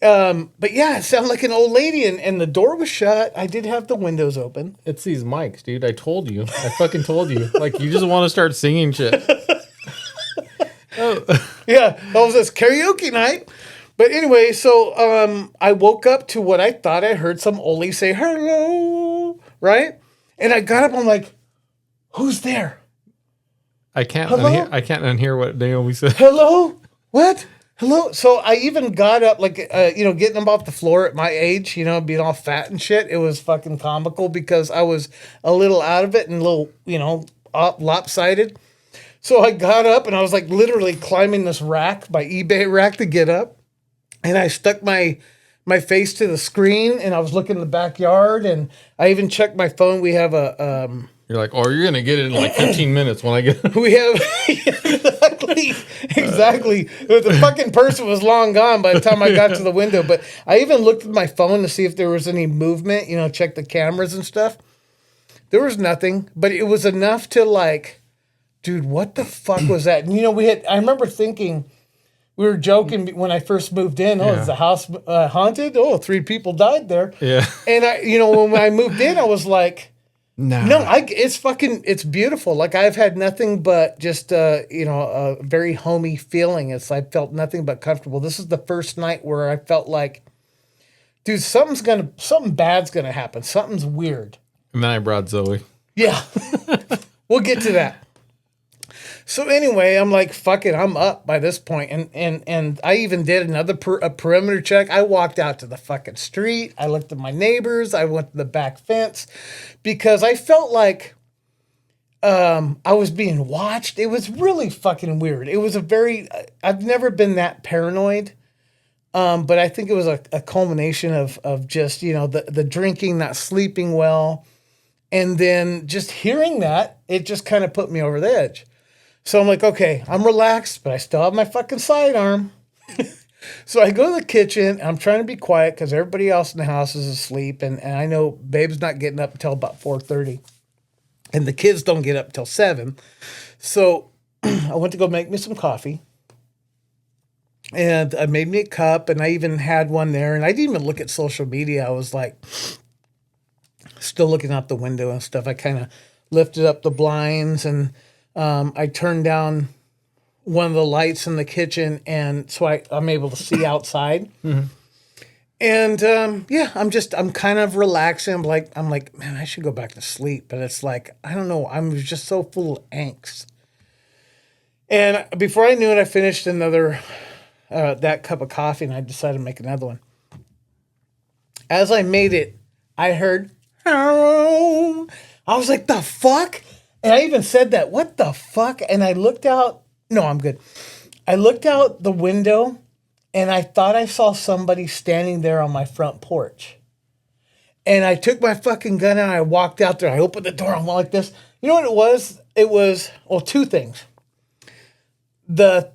yeah, it sounded like an old lady, and the door was shut. I did have the windows open. It's these mics, dude. I told you. I fucking told you. Like, you just want to start singing shit. Yeah, that was this karaoke night. But anyway, so I woke up to what I thought I heard some old lady say, hello, right? And I got up, I'm like, who's there? I can't unhear what Naomi said. Hello? What? Hello? So I even got up, like, getting them off the floor at my age, being all fat and shit. It was fucking comical because I was a little out of it and a little, lopsided. So I got up and I was like literally climbing this rack, my eBay rack, to get up. And I stuck my face to the screen, and I was looking in the backyard, and I even checked my phone. We have a You're like, you're gonna get it in like 15 minutes when I get. We have exactly. The fucking person was long gone by the time I got to the window. But I even looked at my phone to see if there was any movement. Check the cameras and stuff. There was nothing, but it was enough to like, dude, what the fuck was that? And I remember thinking. We were joking when I first moved in. Oh, is the house haunted? Oh, 3 people died there. Yeah. And when I moved in, I was like, it's beautiful. Like I've had nothing but just, a very homey feeling. I felt nothing but comfortable. This is the first night where I felt like, dude, something bad's going to happen. Something's weird. And then I brought Zoe. Yeah. We'll get to that. So anyway, I'm like, fuck it, I'm up by this point. And I even did another perimeter check. I walked out to the fucking street. I looked at my neighbors. I went to the back fence because I felt like I was being watched. It was really fucking weird. It was I've never been that paranoid. But I think it was a culmination of just, the drinking, not sleeping well. And then just hearing that, it just kind of put me over the edge. So I'm like, okay, I'm relaxed, but I still have my fucking sidearm. So I go to the kitchen, and I'm trying to be quiet because everybody else in the house is asleep. And I know Babe's not getting up until about 4:30. And the kids don't get up until 7. So I went to go make me some coffee. And I made me a cup, and I even had one there. And I didn't even look at social media. I was like, still looking out the window and stuff. I kind of lifted up the blinds, and I turned down one of the lights in the kitchen, and so I'm able to see outside. Mm-hmm. And I'm kind of relaxing. I'm like, man, I should go back to sleep. But it's like, I don't know. I'm just so full of angst. And before I knew it, I finished another that cup of coffee, and I decided to make another one. As I made it, I heard, "Hello." I was like, the fuck? And I even said that, what the fuck? And I looked out. No, I'm good. I looked out the window, and I thought I saw somebody standing there on my front porch. And I took my fucking gun and I walked out there. I opened the door. I'm like this. You know what it was? It was, well, two things. The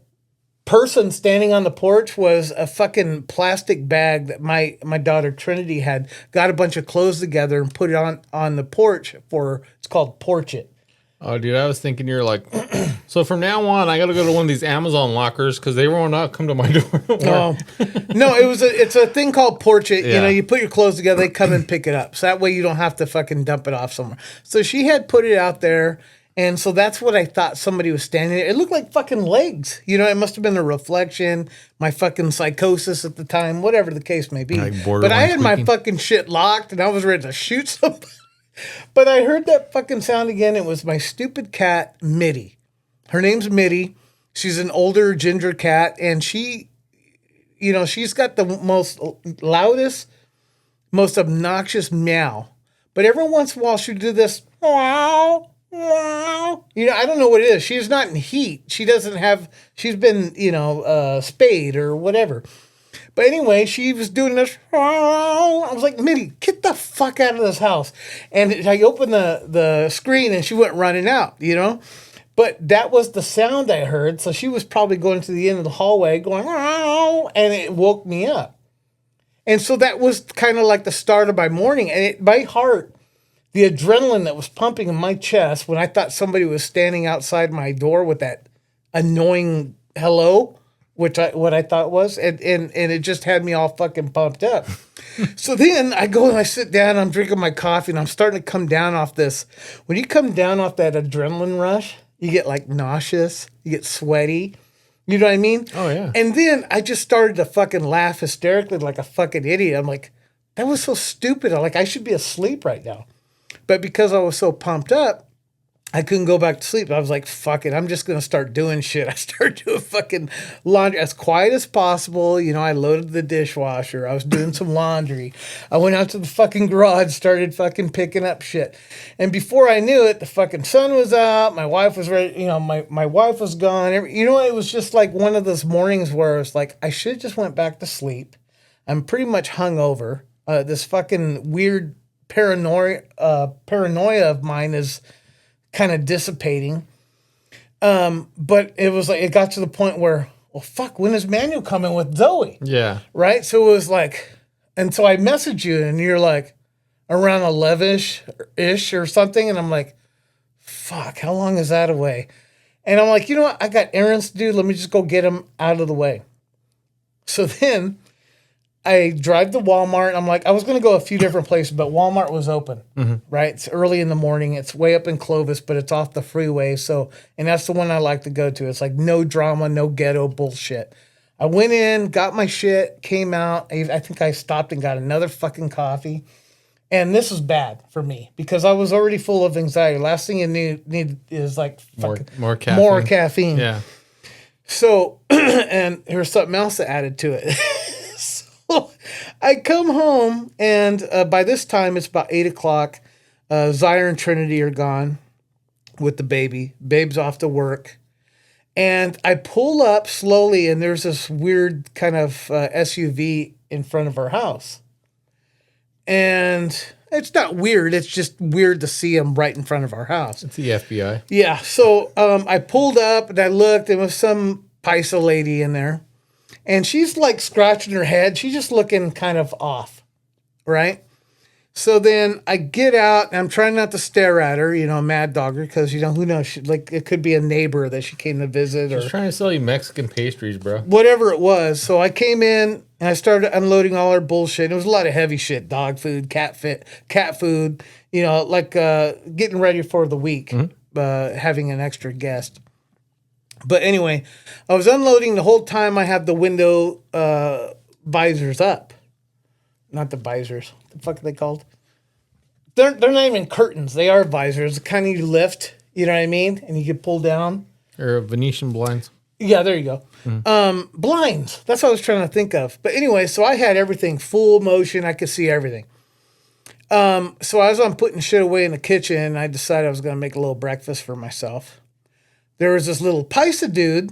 person standing on the porch was a fucking plastic bag that my daughter Trinity had got a bunch of clothes together and put it on the porch for, it's called Porch It. Oh, dude, I was thinking you're like, so from now on, I got to go to one of these Amazon lockers because they will not come to my door. No, it's a thing called Porch It. Yeah. You know, you put your clothes together, they come and pick it up. So that way you don't have to fucking dump it off somewhere. So she had put it out there. And so that's what I thought somebody was standing there. It looked like fucking legs. You know, it must have been a reflection, my fucking psychosis at the time, whatever the case may be. Like but I had my fucking shit locked and I was ready to shoot somebody. But I heard that fucking sound again. It was my stupid cat, Mitty. Her name's Mitty. She's an older ginger cat. And she, you know, she's got the most loudest, most obnoxious meow. But every once in a while she'll do this, meow. You know, I don't know what it is. She's not in heat. She doesn't have, she's been, you know, spayed or whatever. But anyway, she was doing this. I was like, Mitty, get the fuck out of this house. And I opened the screen and she went running out, you know. But that was the sound I heard. So she was probably going to the end of the hallway going, and it woke me up. And so that was kind of like the start of my morning. And my heart, the adrenaline that was pumping in my chest when I thought somebody was standing outside my door with that annoying hello, what I thought was, and it just had me all fucking pumped up. So then I go and I sit down, I'm drinking my coffee, and I'm starting to come down off this. When you come down off that adrenaline rush, you get like nauseous, you get sweaty. You know what I mean? Oh, yeah. And then I just started to fucking laugh hysterically like a fucking idiot. I'm like, that was so stupid. I'm like, I should be asleep right now. But because I was so pumped up, I couldn't go back to sleep. I was like, fuck it. I'm just going to start doing shit. I started doing fucking laundry as quiet as possible. You know, I loaded the dishwasher. I was doing some laundry. I went out to the fucking garage, started fucking picking up shit. And before I knew it, the fucking sun was out. My wife was ready. You know, my wife was gone. You know, it was just like one of those mornings where it's like, I should have just went back to sleep. I'm pretty much hungover. This fucking weird paranoia of mine is kind of dissipating. But it was like, it got to the point where, well, fuck, when is Manuel coming with Zoe? Yeah. Right? So it was like, and so I messaged you and you're like around 11-ish or something. And I'm like, fuck, how long is that away? And I'm like, you know what? I got errands to do. Let me just go get them out of the way. So then I drive to Walmart. I'm like, I was going to go a few different places, but Walmart was open, right? It's early in the morning. It's way up in Clovis, but it's off the freeway. So, and that's the one I like to go to. It's like no drama, no ghetto bullshit. I went in, got my shit, came out. I think I stopped and got another fucking coffee. And this was bad for me because I was already full of anxiety. Last thing you need is like more caffeine. More caffeine. Yeah. So, and here's something else that added to it. I come home, and by this time, it's about 8 o'clock. Zaire and Trinity are gone with the baby. Babe's off to work. And I pull up slowly, and there's this weird kind of SUV in front of our house. And It's not weird. It's just weird to see him right in front of our house. It's the FBI. Yeah. So I pulled up and I looked. There was some Paisa lady in there. And she's like scratching her head. She's just looking kind of off. Right? So then I get out and I'm trying not to stare at her, mad dog her, because, who knows? It could be a neighbor that she came to visit or She's trying to sell you Mexican pastries, bro. whatever it was. So I came in and I started unloading all our bullshit. It was a lot of heavy shit, dog food, cat food, getting ready for the week, having an extra guest. But anyway, I was unloading the whole time. I had the window visors up. Not the visors. What the fuck are they called? They're not even curtains. They are visors. The kind of you lift, you know what I mean? And you can pull down. Or Venetian blinds. Yeah, there you go. Blinds. That's what I was trying to think of. But anyway, so I had everything full motion. I could see everything. So as I'm putting shit away in the kitchen, I decided I was going to make a little breakfast for myself. There was this little Paisa dude.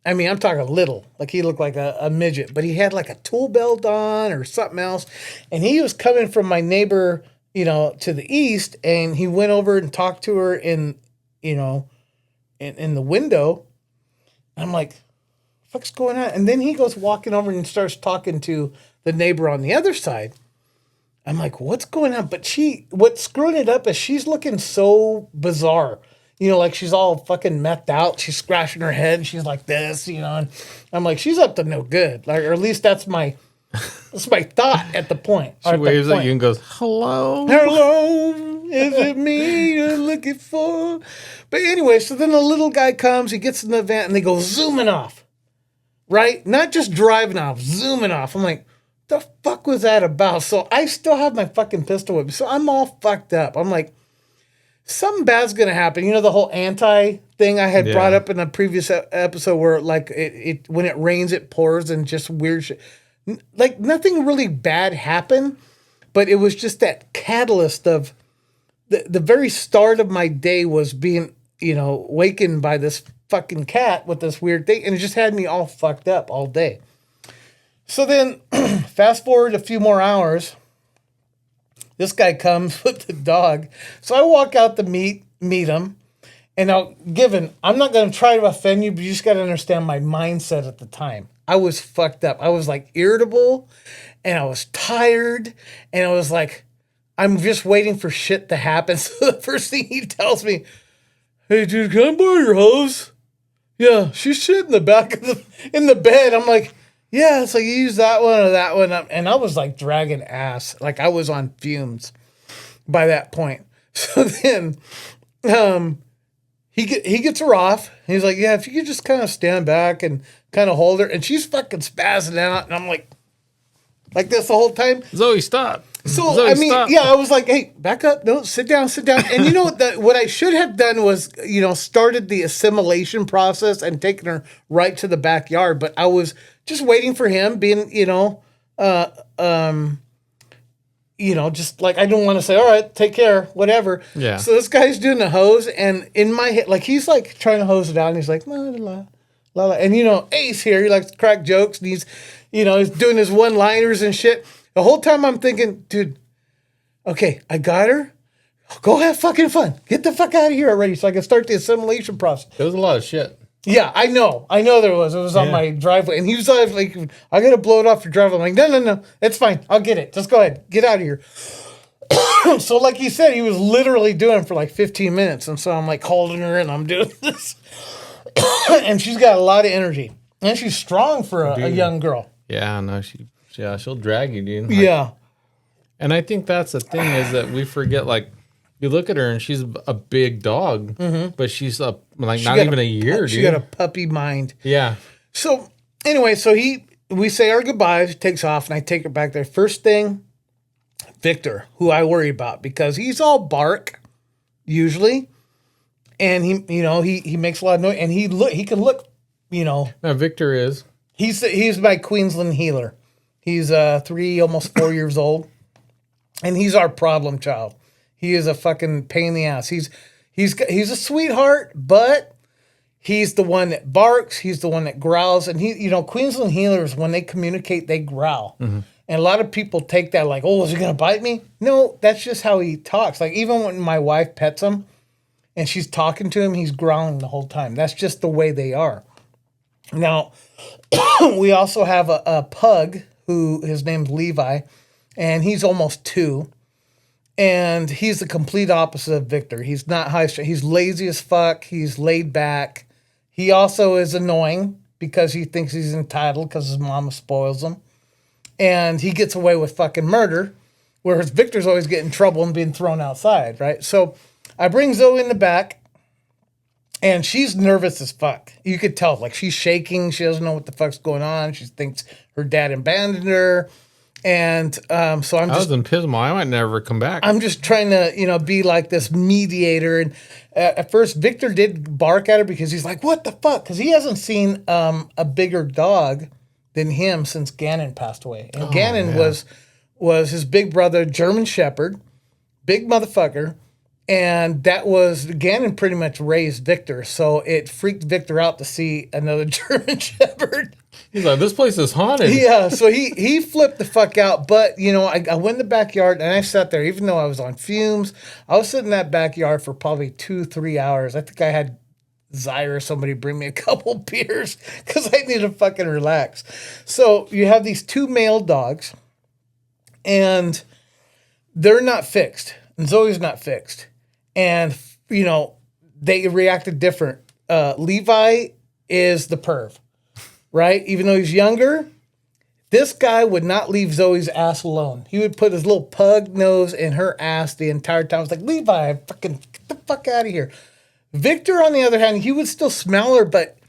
I mean, I'm talking little. Like, he looked like a midget. But he had, like, a tool belt on or something else. And he was coming from my neighbor, to the east. And he went over and talked to her in the window. I'm like, what's going on? And then he goes walking over and starts talking to the neighbor on the other side. I'm like, what's going on? But what's screwing it up is she's looking so bizarre. Like she's all fucking methed out. She's scratching her head and she's like this, and I'm like, she's up to no good. Like, or at least that's my thought at the point. She waves at you and goes, hello. Hello, is it me you're looking for? But anyway, so then the little guy comes, he gets in the van and they go zooming off. Right? Not just driving off, zooming off. I'm like, the fuck was that about? So I still have my fucking pistol with me. So I'm all fucked up. I'm like, something bad's gonna happen. The whole anti thing I had brought up in the previous episode, where like it when it rains it pours and just weird shit. Like nothing really bad happened, but it was just that catalyst of the very start of my day was being wakened by this fucking cat with this weird thing, and it just had me all fucked up all day. So then, fast forward a few more hours. This guy comes with the dog. So I walk out to meet him. And now, I'm not going to try to offend you, but you just got to understand my mindset at the time. I was fucked up. I was like irritable and I was tired. And I was like, I'm just waiting for shit to happen. So the first thing he tells me, hey, dude, can I borrow your hose? Yeah, she's shit in the back of in the bed. I'm like, yeah, it's like you use that one or that one. And I was like dragging ass. Like I was on fumes by that point. So then he gets her off. He's like, yeah, if you could just kind of stand back and kind of hold her. And she's fucking spazzing out. And I'm like this the whole time. Zoe, stop. So, Zoe, I mean, stop. yeah, I was like, hey, back up. No, sit down. And you know what I should have done was, started the assimilation process and taken her right to the backyard. But I was just waiting for him being, just like, I don't want to say, all right, take care, whatever. Yeah. So this guy's doing the hose, and in my head, like, he's like trying to hose it out, and he's like, la, la, la, la. And, Ace here, he likes to crack jokes, and he's doing his one-liners and shit. The whole time I'm thinking, dude, okay, I got her. Go have fucking fun. Get the fuck out of here already so I can start the assimilation process. There was a lot of shit. Yeah, I know there was. It was on my driveway. And he was like, I got to blow it off your driveway. I'm like, no. It's fine. I'll get it. Just go ahead. Get out of here. So like he said, he was literally doing it for like 15 minutes. And so I'm like holding her and I'm doing this. And she's got a lot of energy. And she's strong for a young girl. Yeah, no, she'll drag you, dude. Yeah. And I think that's the thing is that we forget, like, you look at her and she's a big dog, but she's not even a year, dude. She got a puppy mind. Yeah. So anyway, we say our goodbyes, takes off, and I take her back there. First thing, Victor, who I worry about because he's all bark usually, and he makes a lot of noise, and he can look, Now Victor is he's my Queensland healer. He's 3, almost 4 years old, and he's our problem child. He is a fucking pain in the ass. He's a sweetheart, but he's the one that barks. He's the one that growls. And Queensland healers, when they communicate, they growl. Mm-hmm. And a lot of people take that like, oh, is he going to bite me? No, that's just how he talks. Like even when my wife pets him and she's talking to him, he's growling the whole time. That's just the way they are. Now, we also have a pug who his name's Levi, and he's almost 2. And he's the complete opposite of Victor. He's not high strung. He's lazy as fuck. He's laid back. He also is annoying because he thinks he's entitled because his mama spoils him. And he gets away with fucking murder, whereas Victor's always getting in trouble and being thrown outside, right? So I bring Zoe in the back, and she's nervous as fuck. You could tell, like, she's shaking. She doesn't know what the fuck's going on. She thinks her dad abandoned her. And so I was in Pismo. I might never come back. I'm just trying to, be like this mediator. And at first, Victor did bark at her because he's like, what the fuck? Because he hasn't seen a bigger dog than him since Gannon passed away. And Gannon was his big brother, German Shepherd, big motherfucker. And that was, Gannon pretty much raised Victor. So it freaked Victor out to see another German Shepherd. He's like, this place is haunted. Yeah, so he flipped the fuck out. But, I went in the backyard and I sat there, even though I was on fumes. I was sitting in that backyard for probably 2-3 hours. I think I had Zyre or somebody bring me a couple beers because I need to fucking relax. So you have these 2 male dogs and they're not fixed. And Zoe's not fixed. And, they reacted different. Levi is the perv, right? Even though he's younger, this guy would not leave Zoe's ass alone. He would put his little pug nose in her ass the entire time. I was like, Levi, fucking get the fuck out of here. Victor, on the other hand, he would still smell her, but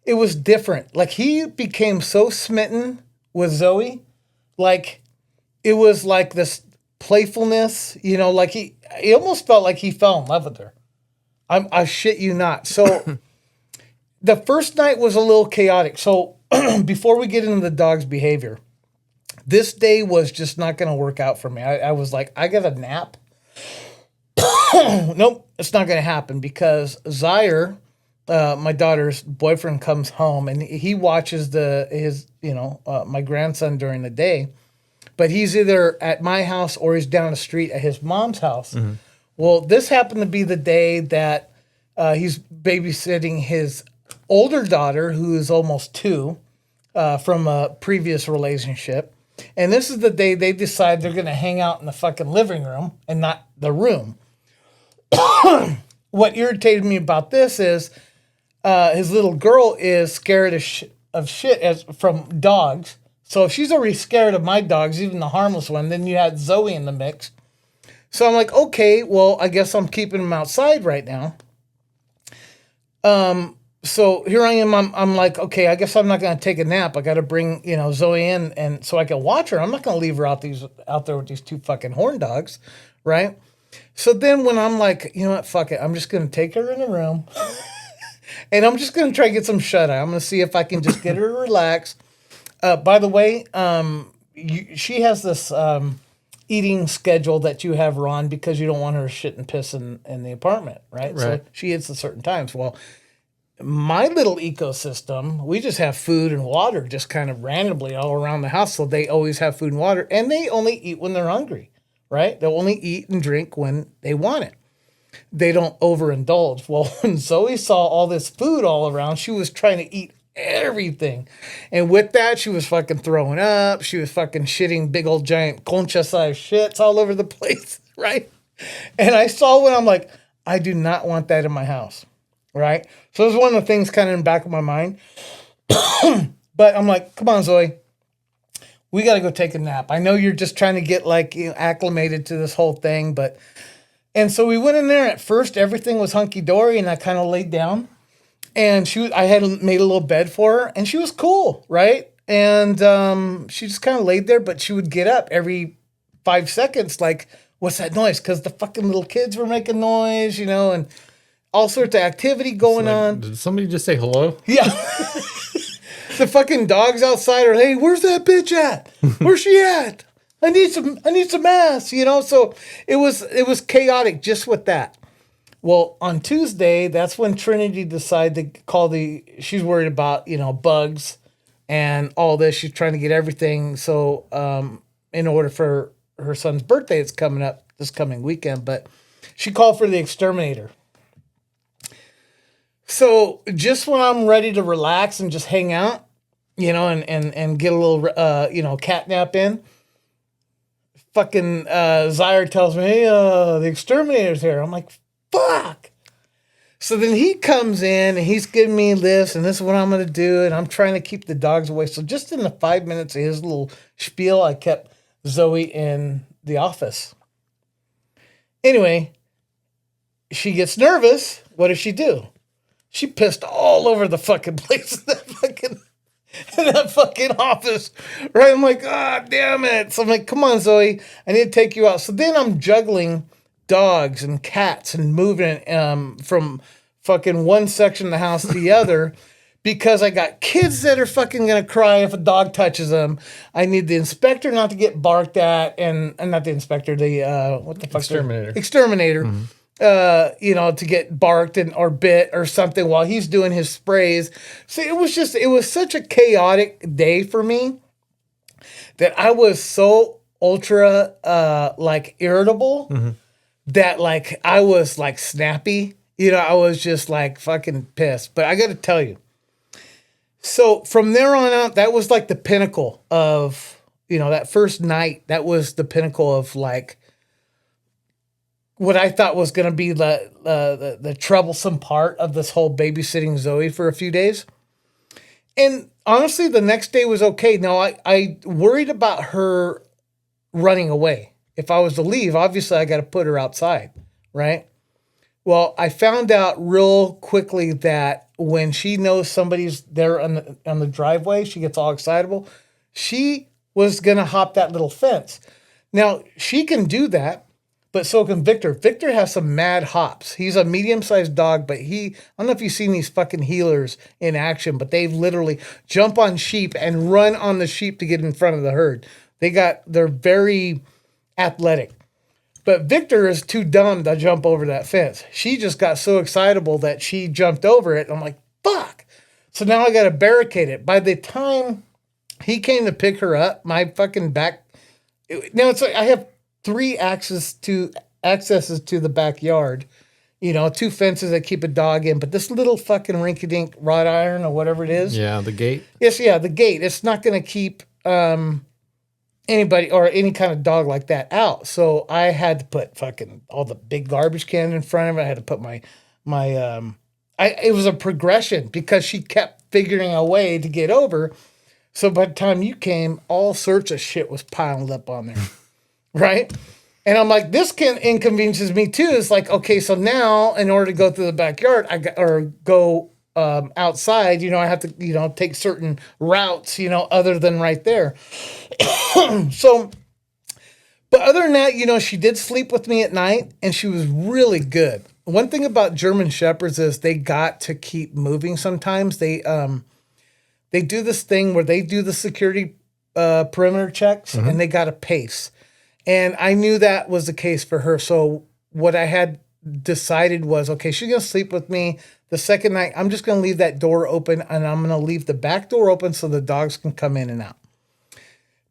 it was different. Like, he became so smitten with Zoe. Like, it was like this playfulness, like he almost felt like he fell in love with her. I shit you not. So the first night was a little chaotic. So before we get into the dog's behavior, this day was just not going to work out for me. I was like, I got a nap. Nope, it's not going to happen because Zyre, my daughter's boyfriend, comes home and he watches my grandson during the day. But he's either at my house or he's down the street at his mom's house. Mm-hmm. Well, this happened to be the day that he's babysitting his older daughter, who is almost 2, from a previous relationship. And this is the day they decide they're going to hang out in the fucking living room and not the room. What irritated me about this is his little girl is scared of shit from dogs. So if she's already scared of my dogs, even the harmless one, then you had Zoe in the mix. So I'm like, okay, well, I guess I'm keeping them outside right now. So here I am. I'm like, okay, I guess I'm not going to take a nap. I got to bring, Zoe in and so I can watch her. I'm not going to leave her out there with these 2 fucking horn dogs, right? So then when I'm like, you know what, fuck it. I'm just going to take her in the room and I'm just going to try to get some shut-eye. I'm going to see if I can just get her to relax. By the way, she has this eating schedule that you have her on because you don't want her shit and piss in the apartment, right? So she eats at certain times. Well, my little ecosystem, we just have food and water just kind of randomly all around the house. So they always have food and water, and they only eat when they're hungry, right? They'll only eat and drink when they want it. They don't overindulge. Well, when Zoe saw all this food all around, she was trying to eat everything. And with that, she was fucking throwing up. She was fucking shitting big old giant concha-sized shits all over the place, right? And I saw when I'm like, I do not want that in my house, right? So this is one of the things kind of in the back of my mind. But I'm like, come on, Zoe. We got to go take a nap. I know you're just trying to get acclimated to this whole thing, but... And so we went in there. At first, everything was hunky-dory, and I kind of laid down. And I had made a little bed for her, and she was cool, right? And she just kind of laid there, but she would get up every 5 seconds, like, what's that noise? Because the fucking little kids were making noise, and all sorts of activity going on. Did somebody just say hello? Yeah. The fucking dogs outside are, hey, where's that bitch at? Where's she at? I need some ass, So it was chaotic just with that. Well, on Tuesday, that's when Trinity decided to call she's worried about, bugs and all this. She's trying to get everything. So, in order for her son's birthday, it's coming up this coming weekend, but she called for the exterminator. So just when I'm ready to relax and just hang out, and get a little, cat nap in, fucking Zyre tells me, hey, the exterminator's here. I'm like, fuck. So then he comes in and he's giving me this, and this is what I'm going to do. And I'm trying to keep the dogs away. So just in the 5 minutes of his little spiel, I kept Zoe in the office. Anyway, she gets nervous. What does she do? She pissed all over the fucking place in that fucking office. Right? I'm like, ah, damn it. So I'm like, come on, Zoe. I need to take you out. So then I'm juggling dogs and cats and moving from fucking one section of the house to the other because I got kids that are fucking gonna cry if a dog touches them. I need the inspector not to get barked at, and not the inspector, the what the fuck? Exterminator. To get barked or bit or something while he's doing his sprays. So it was such a chaotic day for me that I was so ultra irritable that like I was like snappy. I was just like fucking pissed. But I got to tell you, so from there on out, that was like the pinnacle of, that first night, that was the pinnacle of like what I thought was going to be the troublesome part of this whole babysitting Zoe for a few days. And honestly, the next day was okay. Now, I worried about her running away. If I was to leave, obviously I got to put her outside, right? Well, I found out real quickly that when she knows somebody's there on the driveway, she gets all excitable. She was going to hop that little fence. Now, she can do that, but so can Victor. Victor has some mad hops. He's a medium-sized dog, but I don't know if you've seen these fucking healers in action, but they literally jump on sheep and run on the sheep to get in front of the herd. They're very athletic. But Victor is too dumb to jump over that fence. She just got so excitable that she jumped over it. I'm like, fuck. So now I got to barricade it. By the time he came to pick her up, my fucking back. Now it's like I have 3 accesses to the backyard. 2 fences that keep a dog in. But this little fucking rinky-dink wrought iron or whatever it is. Yeah, the gate. Yes, yeah, the gate. It's not going to keep anybody or any kind of dog like that out. So I had to put fucking all the big garbage cans in front of it. I had to put it was a progression because she kept figuring a way to get over. So by the time you came, all sorts of shit was piled up on there. Right? And I'm like, this inconveniences me too. It's like, okay, so now in order to go through the backyard, go outside, I have to, take certain routes, other than right there. So, but other than that, she did sleep with me at night and she was really good. One thing about German Shepherds is they got to keep moving sometimes. They do this thing where they do the security perimeter checks and they got to pace. And I knew that was the case for her. So what I had decided was, okay, she's going to sleep with me. The second night, I'm just going to leave that door open and I'm going to leave the back door open so the dogs can come in and out.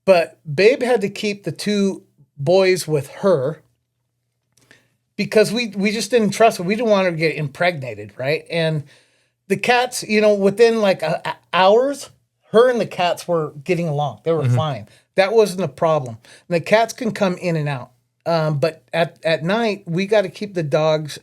But Babe had to keep the 2 boys with her because we just didn't trust her. We didn't want her to get impregnated, right? And the cats, within like hours, her and the cats were getting along. They were fine. That wasn't a problem. And the cats can come in and out. But at night, we got to keep the dogs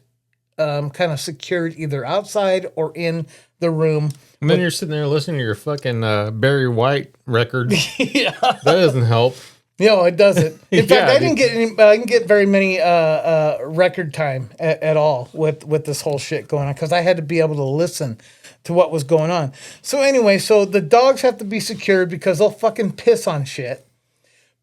kind of secured either outside or in the room. And then you're sitting there listening to your fucking Barry White record. Yeah. That doesn't help. No, it doesn't. In fact, I didn't get very many record time at all with this whole shit going on because I had to be able to listen to what was going on. So anyway, so the dogs have to be secured because they'll fucking piss on shit.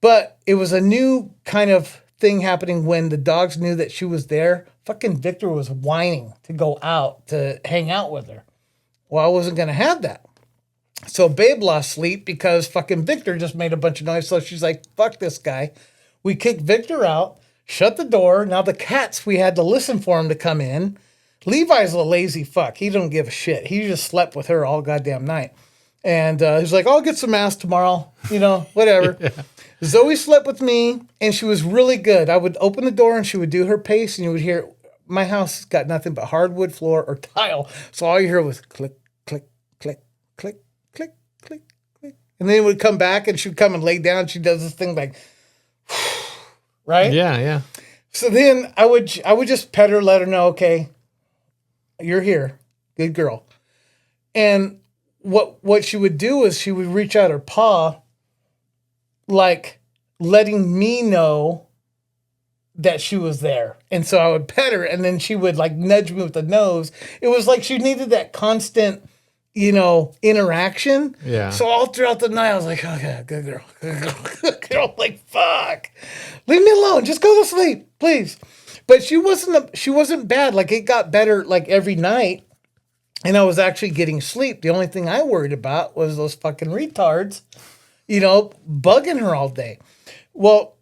But it was a new kind of thing happening when the dogs knew that she was there. Fucking Victor was whining to go out to hang out with her. Well, I wasn't going to have that. So Babe lost sleep because fucking Victor just made a bunch of noise. So she's like, fuck this guy. We kicked Victor out, shut the door. Now the cats, we had to listen for him to come in. Levi's a lazy fuck. He don't give a shit. He just slept with her all goddamn night. And he's like, I'll get some ass tomorrow, whatever. Yeah. Zoe slept with me, and she was really good. I would open the door, and she would do her pace, and you would hear, my house has got nothing but hardwood floor or tile. So all you hear was click, click, click, click, click, click, click. And then it would come back, and she would come and lay down. She does this thing like, right? Yeah, yeah. So then I would just pet her, let her know, okay, you're here. Good girl. And what she would do is she would reach out her paw, like letting me know that she was there. And so I would pet her, and then she would like nudge me with the nose. It was like she needed that constant, interaction. Yeah. So all throughout the night, I was like, okay, good girl, good girl, good girl. Like, fuck, leave me alone. Just go to sleep, please. But she wasn't bad. Like, it got better like every night. And I was actually getting sleep. The only thing I worried about was those fucking retards, bugging her all day. Well,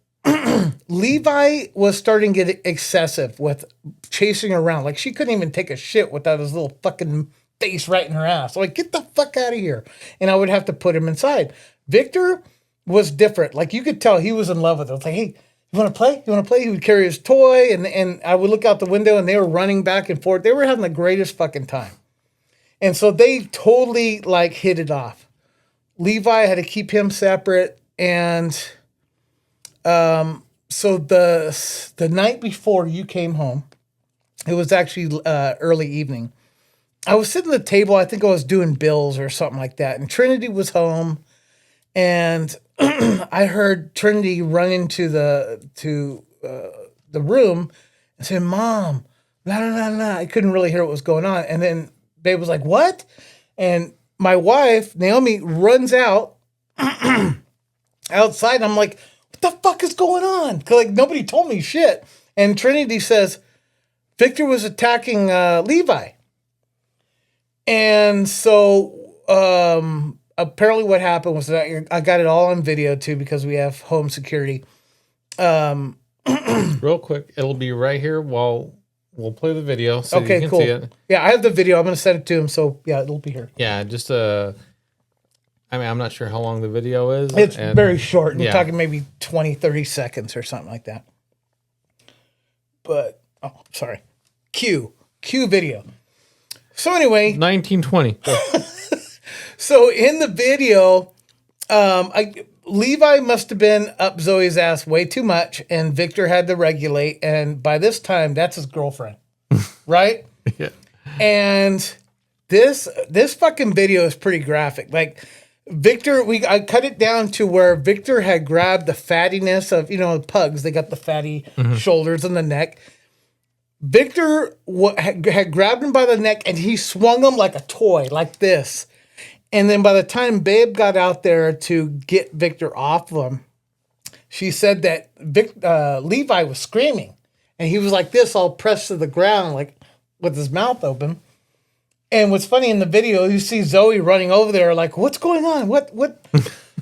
Levi was starting to get excessive with chasing her around. Like, she couldn't even take a shit without his little fucking face right in her ass. Like, get the fuck out of here. And I would have to put him inside. Victor was different. Like, you could tell he was in love with her. I was like, hey, you want to play? You want to play? He would carry his toy, and I would look out the window, and they were running back and forth. They were having the greatest fucking time. And so they totally like hit it off. Levi had to keep him separate. And so the night before you came home, it was actually early evening. I was sitting at the table. I think I was doing bills or something like that. And Trinity was home. And I heard Trinity run into the room and say, Mom, la, la, la, la. I couldn't really hear what was going on. And then Babe was like, what? And my wife, Naomi, runs out outside. I'm like, what the fuck is going on? Because like nobody told me shit. And Trinity says, Victor was attacking Levi. And so apparently what happened was that I got it all on video too because we have home security. Real quick, it'll be right here while we'll play the video so you can see it. Yeah, I have the video. I'm going to send it to him. So, yeah, it'll be here. Yeah, just I mean, I'm not sure how long the video is. It's very short. We're talking maybe 20, 30 seconds or something like that. But, sorry. Cue video. So, anyway. 1920. So, in the video, Levi must have been up Zoe's ass way too much, and Victor had to regulate. And by this time, that's his girlfriend, right? Yeah. And this fucking video is pretty graphic. Like Victor, I cut it down to where Victor had grabbed the fattiness of pugs. They got the fatty shoulders and the neck. Victor had grabbed him by the neck, and he swung him like a toy, like this. And then by the time Babe got out there to get Victor off of him, she said that Levi was screaming. And he was like this, all pressed to the ground, like with his mouth open. And what's funny in the video, you see Zoe running over there like, what's going on? What?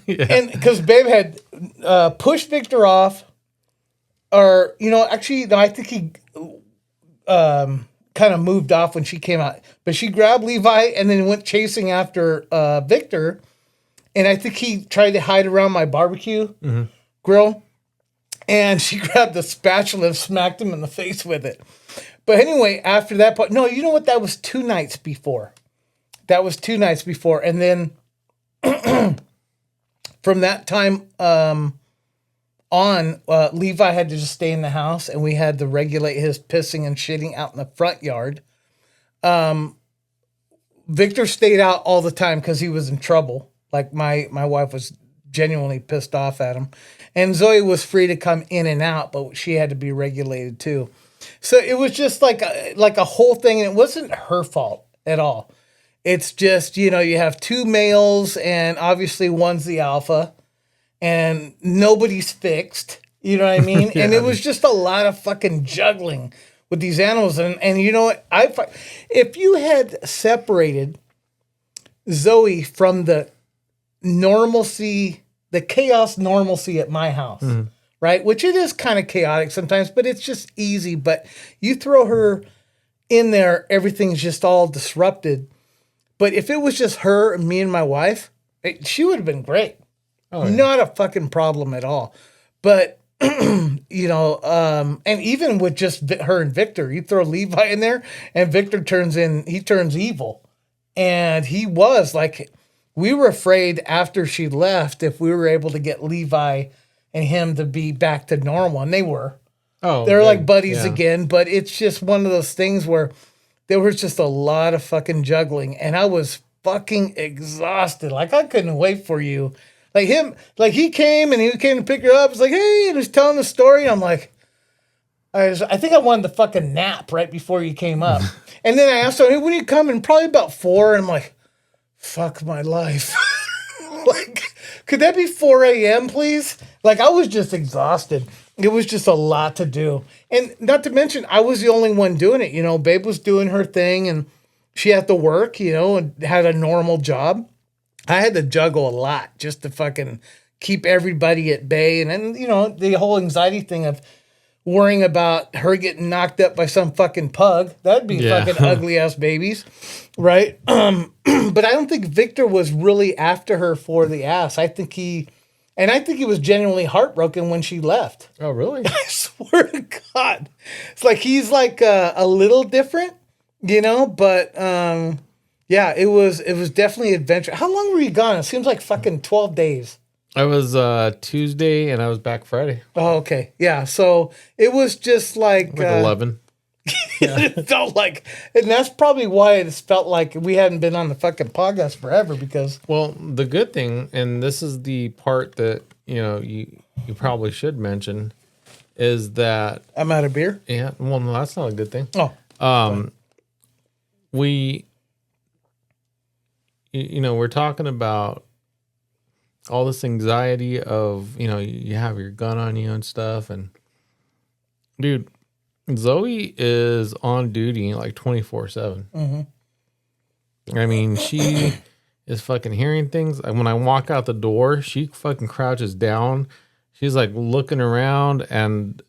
Yeah. And because Babe had pushed Victor off. Or, actually, no, I think he kind of moved off when she came out. But she grabbed Levi and then went chasing after Victor. And I think he tried to hide around my barbecue grill. And she grabbed the spatula and smacked him in the face with it. But anyway, after that part, no, you know what? That was 2 nights before. And then from that time on, Levi had to just stay in the house, and we had to regulate his pissing and shitting out in the front yard. Victor stayed out all the time because he was in trouble. Like my wife was genuinely pissed off at him. And Zoe was free to come in and out, but she had to be regulated too. So it was just like a whole thing, and it wasn't her fault at all. It's just, you have 2 males, and obviously one's the alpha, and nobody's fixed. You know what I mean? Yeah. And it was just a lot of fucking juggling with these animals. And you know what? If you had separated Zoe from the normalcy, the chaos normalcy at my house, right? Which it is kind of chaotic sometimes, but it's just easy. But you throw her in there, everything's just all disrupted. But if it was just her, me, and my wife, she would have been great. Oh, yeah. Not a fucking problem at all. But, you know, and even with just her and Victor, you throw Levi in there and Victor turns evil. And he was like, we were afraid after she left if we were able to get Levi and him to be back to normal. And they were. Oh, They're good. like buddies Yeah. again. But it's just one of those things where there was just a lot of fucking juggling. And I was fucking exhausted. Like, I couldn't wait for you. Like he came to pick her up. It's like, hey, and he's telling the story. And I'm like, I think I wanted to fucking nap right before you came up. And then I asked him, hey, when are you coming? Probably about 4. And I'm like, fuck my life. Like, could that be 4 a.m., please? Like, I was just exhausted. It was just a lot to do. And not to mention, I was the only one doing it. You know, Babe was doing her thing and she had to work, you know, and had a normal job. I had to juggle a lot just to fucking keep everybody at bay. And then, you know, the whole anxiety thing of worrying about her getting knocked up by some fucking pug. That'd be fucking ugly ass babies, right? But I don't think Victor was really after her for the ass. I think he was genuinely heartbroken when she left. Oh, really? I swear to God. It's like he's like a little different, you know, but yeah, it was definitely adventure. How long were you gone? It seems like fucking 12 days. I was Tuesday and I was back Friday. Oh, okay. Yeah. So it was just like 11. It felt like, and that's probably why it felt like we hadn't been on the fucking podcast forever because. Well, the good thing, and this is the part that, you know, you probably should mention, is that. I'm out of beer? Yeah. Well, no, that's not a good thing. Oh. We're talking about all this anxiety of, you know, you have your gun on you and stuff. And dude, Zoe is on duty like 24/7. Mm-hmm. I mean, she is fucking hearing things. When I walk out the door, she fucking crouches down. She's like looking around, and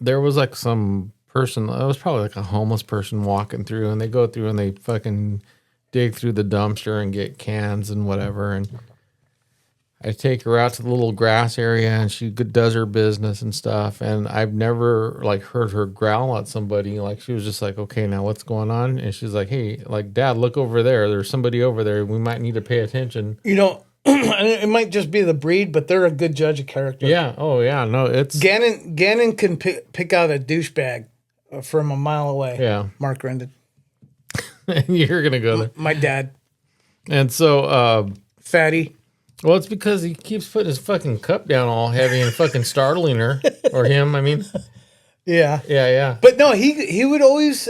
there was like some person, it was probably like a homeless person walking through, and they go through and they fucking dig through the dumpster and get cans and whatever. And I take her out to the little grass area and she does her business and stuff. And I've never like heard her growl at somebody. Like she was just like, okay, now what's going on? And she's like, hey, like, Dad, look over there. There's somebody over there. We might need to pay attention. You know, it might just be the breed, but they're a good judge of character. Yeah. Oh yeah. No, it's Gannon can pick out a douchebag from a mile away. Yeah. Mark Rendon. You're going to go there. My dad. And so, Fatty. well, it's because he keeps putting his fucking cup down all heavy and fucking startling her or him. I mean, Yeah. yeah. But no, he would always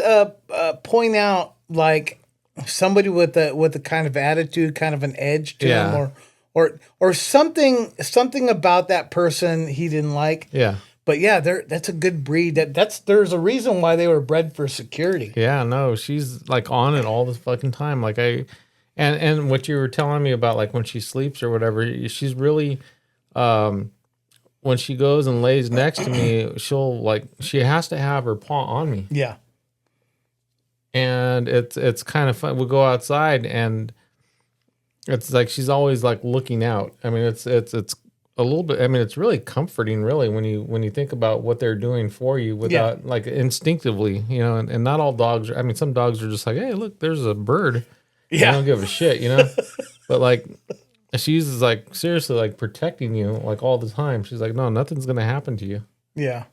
point out like somebody with a kind of attitude, kind of an edge to him, or something about that person he didn't like. Yeah. But yeah, that's a good breed. There's a reason why they were bred for security. Yeah, no, she's like on it all this fucking time. Like and what you were telling me about, like when she sleeps or whatever, she's really, when she goes and lays next to me, she has to have her paw on me. Yeah. And it's kind of fun. We'll go outside and it's like she's always like looking out. I mean, it's a little bit. I mean, it's really comforting, really, when you think about what they're doing for you without like instinctively, you know. And not all dogs are. I mean, some dogs are just like, hey, look, there's a bird. Yeah, I don't give a shit, you know. But like, she's like seriously like protecting you like all the time. She's like, no, nothing's gonna happen to you. Yeah.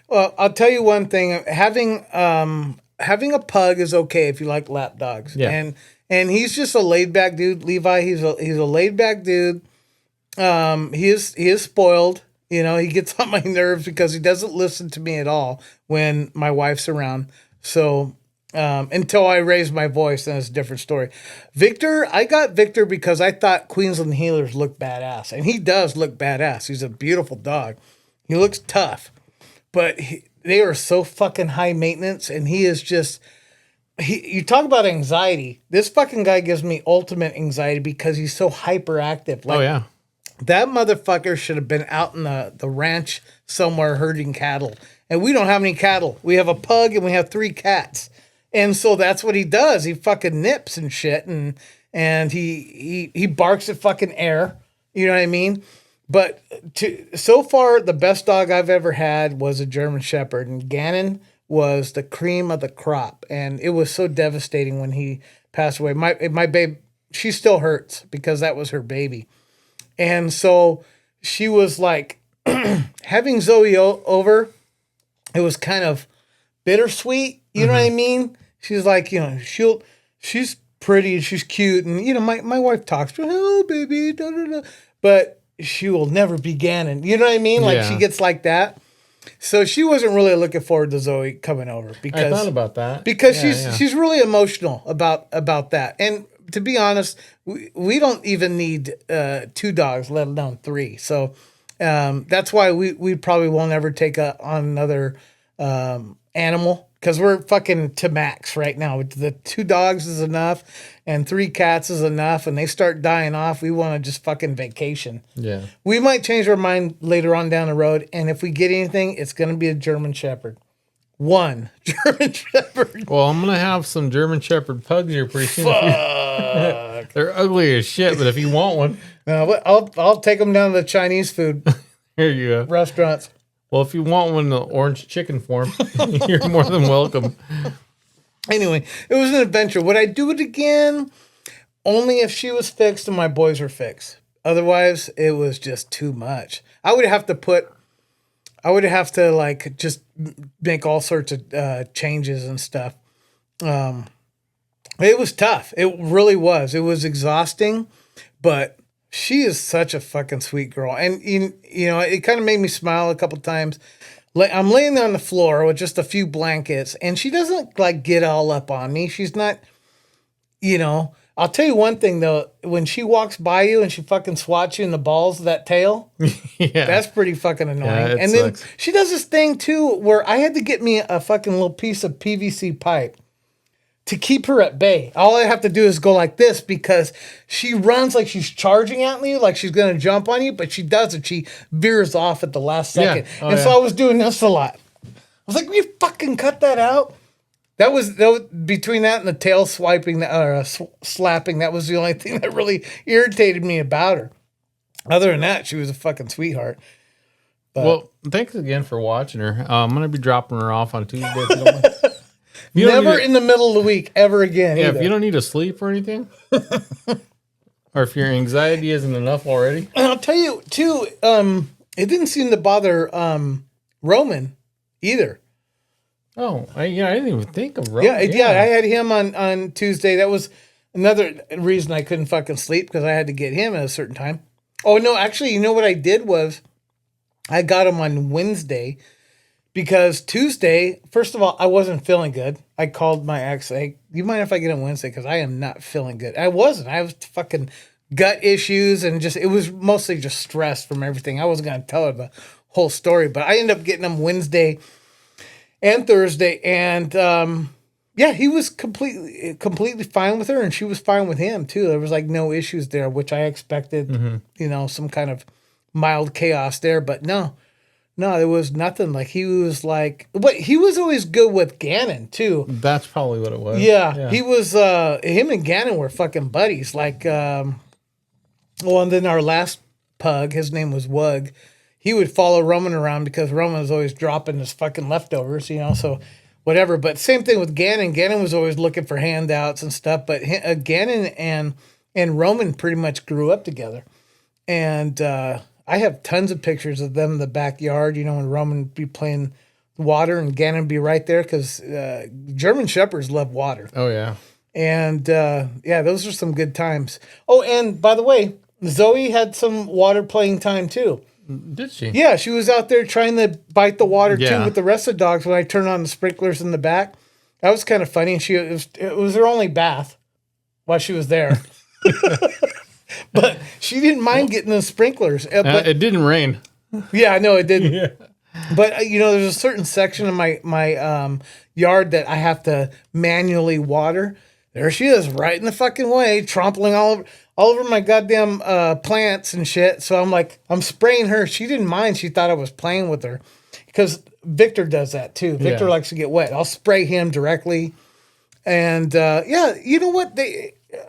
Well, I'll tell you one thing. Having a pug is okay if you like lap dogs. Yeah. And he's just a laid back dude. Levi, he's a laid back dude. He is spoiled. You know, he gets on my nerves because he doesn't listen to me at all when my wife's around. So, until I raise my voice, then it's a different story. Victor, I got Victor because I thought Queensland Healers looked badass. And he does look badass. He's a beautiful dog. He looks tough. But they are so fucking high maintenance. And he is just... you talk about anxiety. This fucking guy gives me ultimate anxiety because he's so hyperactive. Like, oh yeah. That motherfucker should have been out in the ranch somewhere herding cattle. And we don't have any cattle. We have a pug and we have 3 cats. And so that's what he does. He fucking nips and shit, and he barks at fucking air. You know what I mean? But so far, the best dog I've ever had was a German Shepherd, and Gannon was the cream of the crop. And it was so devastating when he passed away. My babe, she still hurts because that was her baby. And so she was like, having Zoe over, it was kind of bittersweet. You know what I mean? She's like, she's pretty, she's cute. And, my wife talks to her, oh, baby, da, da, da. But she will never be Gannon. You know what I mean? Like, she gets like that. So she wasn't really looking forward to Zoe coming over because I thought about that because she's really emotional about that. And to be honest, we don't even need 2 dogs, let alone 3. So that's why we probably won't ever take on another animal because we're fucking to max right now. The 2 dogs is enough, and 3 cats is enough. And they start dying off, we want to just fucking vacation. Yeah. We might change our mind later on down the road, and if we get anything, it's going to be a German Shepherd. 1 German Shepherd. Well, I'm gonna have some German Shepherd pugs here pretty soon. They're ugly as shit, but if you want one, I'll take them down to the Chinese food here you go. restaurants. Well, if you want one in the orange chicken form, you're more than welcome. Anyway, it was an adventure. Would I do it again? Only if she was fixed and my boys were fixed. Otherwise, it was just too much. I would have to like just make all sorts of changes and stuff. It was tough. It really was. It was exhausting, but she is such a fucking sweet girl. And, it kind of made me smile a couple times. I'm laying on the floor with just a few blankets, and she doesn't like get all up on me. She's not, I'll tell you one thing though, when she walks by you and she fucking swats you in the balls of that tail, that's pretty fucking annoying. Yeah, and sucks. then she does this thing too where I had to get me a fucking little piece of PVC pipe to keep her at bay. All I have to do is go like this because she runs like she's charging at me, like she's going to jump on you, but she doesn't. She veers off at the last second. So I was doing this a lot. I was like, will you fucking cut that out? That was between that and the tail swiping or slapping. That was the only thing that really irritated me about her. Other than that, she was a fucking sweetheart. But, well, thanks again for watching her. I'm gonna be dropping her off on Tuesday. If you don't mind. Never in the middle of the week ever again. Yeah, either. if you don't need to sleep or anything, or if your anxiety isn't enough already. And I'll tell you too, it didn't seem to bother Roman either. Oh, I didn't even think of Roman. Yeah, I had him on Tuesday. That was another reason I couldn't fucking sleep because I had to get him at a certain time. Oh no, actually, you know what I did was I got him on Wednesday. Because Tuesday, first of all, I wasn't feeling good. I called my ex, like, you mind if I get on Wednesday? Because I am not feeling good. I wasn't. I was fucking gut issues and it was mostly just stress from everything. I wasn't going to tell her the whole story, but I ended up getting him Wednesday and Thursday. And he was completely fine with her and she was fine with him too. There was like no issues there, which I expected, some kind of mild chaos there, but no. No, there was nothing. Like he was but he was always good with Gannon too. That's probably what it was. Yeah. He was. Him and Gannon were fucking buddies. Like, and then our last pug, his name was Wug. He would follow Roman around because Roman was always dropping his fucking leftovers, so whatever. But same thing with Gannon. Gannon was always looking for handouts and stuff. But Gannon and Roman pretty much grew up together, and. I have tons of pictures of them in the backyard, when Roman would be playing water and Gannon would be right there because German Shepherds love water. Oh, yeah. And, those are some good times. Oh, and by the way, Zoe had some water playing time too. Did she? Yeah, she was out there trying to bite the water too with the rest of the dogs when I turned on the sprinklers in the back. That was kind of funny. And it was her only bath while she was there. But she didn't mind getting the sprinklers. But it didn't rain. Yeah, I know it didn't. Yeah. But there's a certain section of my yard that I have to manually water. There she is, right in the fucking way, trampling all over my goddamn plants and shit. So I'm spraying her. She didn't mind. She thought I was playing with her because Victor does that too. Victor likes to get wet. I'll spray him directly. And yeah, you know what?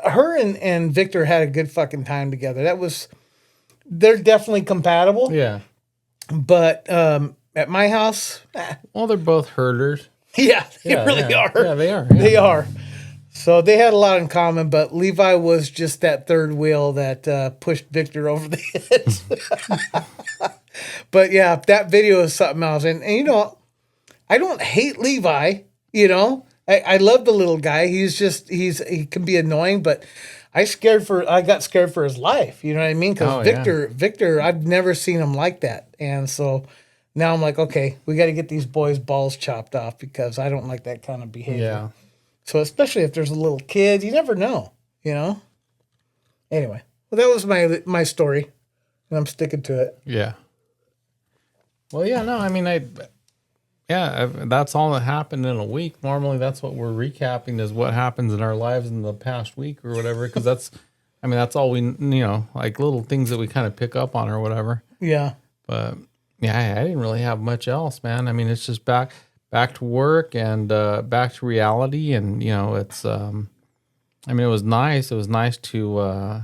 Her and Victor had a good fucking time together. They're definitely compatible. Yeah. But at my house, Well, they're both herders. yeah, they Yeah, really yeah. are. Yeah, they are. Yeah. They are. So they had a lot in common, but Levi was just that third wheel that pushed Victor over the edge. But yeah, that video is something else. And you know, I don't hate Levi. You know, I love the little guy. He can be annoying, but I got scared for his life. You know what I mean? Because Oh, yeah. Victor, I've never seen him like that. And so now I'm like, okay, we got to get these boys' balls chopped off because I don't like that kind of behavior. Yeah. So especially if there's a little kid, you never know, you know? Anyway, well, that was my story, and I'm sticking to it. Yeah. Well, yeah, no, I mean, that's all that happened in a week. Normally, that's what we're recapping is what happens in our lives in the past week or whatever, because that's all we, like little things that we kind of pick up on or whatever. Yeah. But yeah, I didn't really have much else, man. I mean, it's just back to work and back to reality, and it's. I mean, it was nice. It was nice to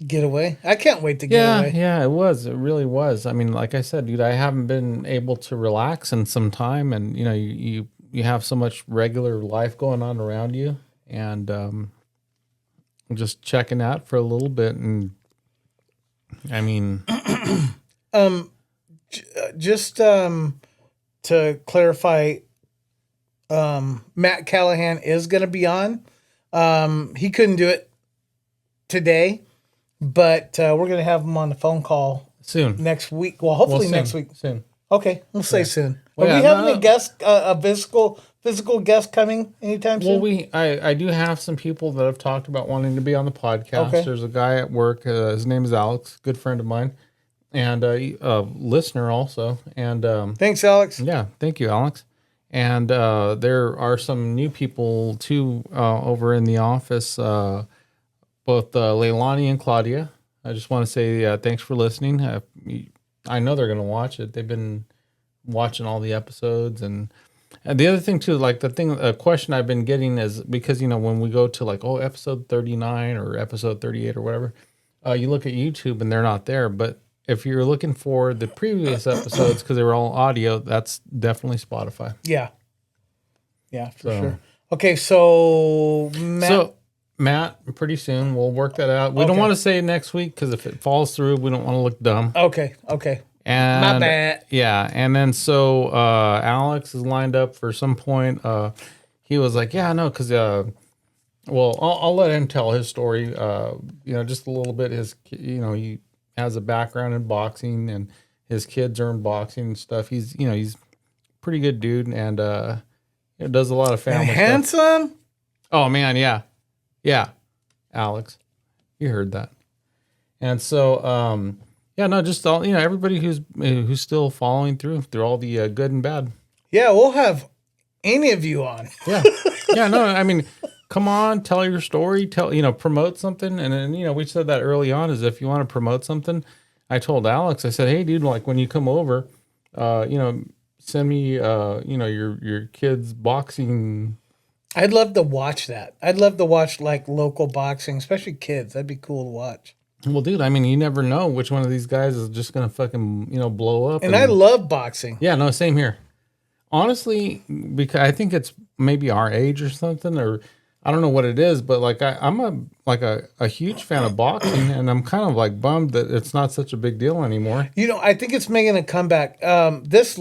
get away. I can't wait to get away. Yeah, it was. It really was. I mean, like I said, dude, I haven't been able to relax in some time, and you have so much regular life going on around you, and just checking out for a little bit, and I mean, just to clarify, Matt Callahan is going to be on. He couldn't do it today, but we're going to have him on the phone call soon next week. Well, hopefully soon, next week. Soon. Okay, we'll say soon. Well, Are we having a guest, a physical guest coming anytime soon? Well, I do have some people that have talked about wanting to be on the podcast. Okay. There's a guy at work. His name is Alex, good friend of mine, and a listener also. And Thanks, Alex. yeah, thank you, Alex. And there are some new people too over in the office. Both Leilani and Claudia. I just want to say thanks for listening. I know they're going to watch it. They've been watching all the episodes, and the other thing too, like a question I've been getting is because when we go to episode 39 or episode 38 or whatever, you look at YouTube and they're not there. But if you're looking for the previous episodes because they were all audio, that's definitely Spotify. Yeah, for sure. Okay, so Matt, pretty soon we'll work that out. We don't want to say next week because if it falls through, we don't want to look dumb. Okay. And my bad. Yeah, and then so Alex is lined up for some point. He was like, "Yeah, no, because well, I'll let him tell his story. Just a little bit. He has a background in boxing, and his kids are in boxing and stuff. He's a pretty good dude, and does a lot of family stuff. Handsome. Oh man, yeah, Alex, you heard that. And so, just all everybody who's still following through all the good and bad. Yeah, we'll have any of you on. Yeah, no, I mean, come on, tell your story, promote something, and then we said that early on is if you want to promote something. I told Alex, I said, hey, dude, like when you come over, send me, your kids' boxing. I'd love to watch that. I'd love to watch local boxing, especially kids. That'd be cool to watch. Well, dude, I mean, you never know which one of these guys is just gonna fucking blow up. And I love boxing. Yeah, no, same here. Honestly, because I think it's maybe our age or something, or I don't know what it is, but I'm a huge fan of boxing, and I'm kind of bummed that it's not such a big deal anymore. I think it's making a comeback. This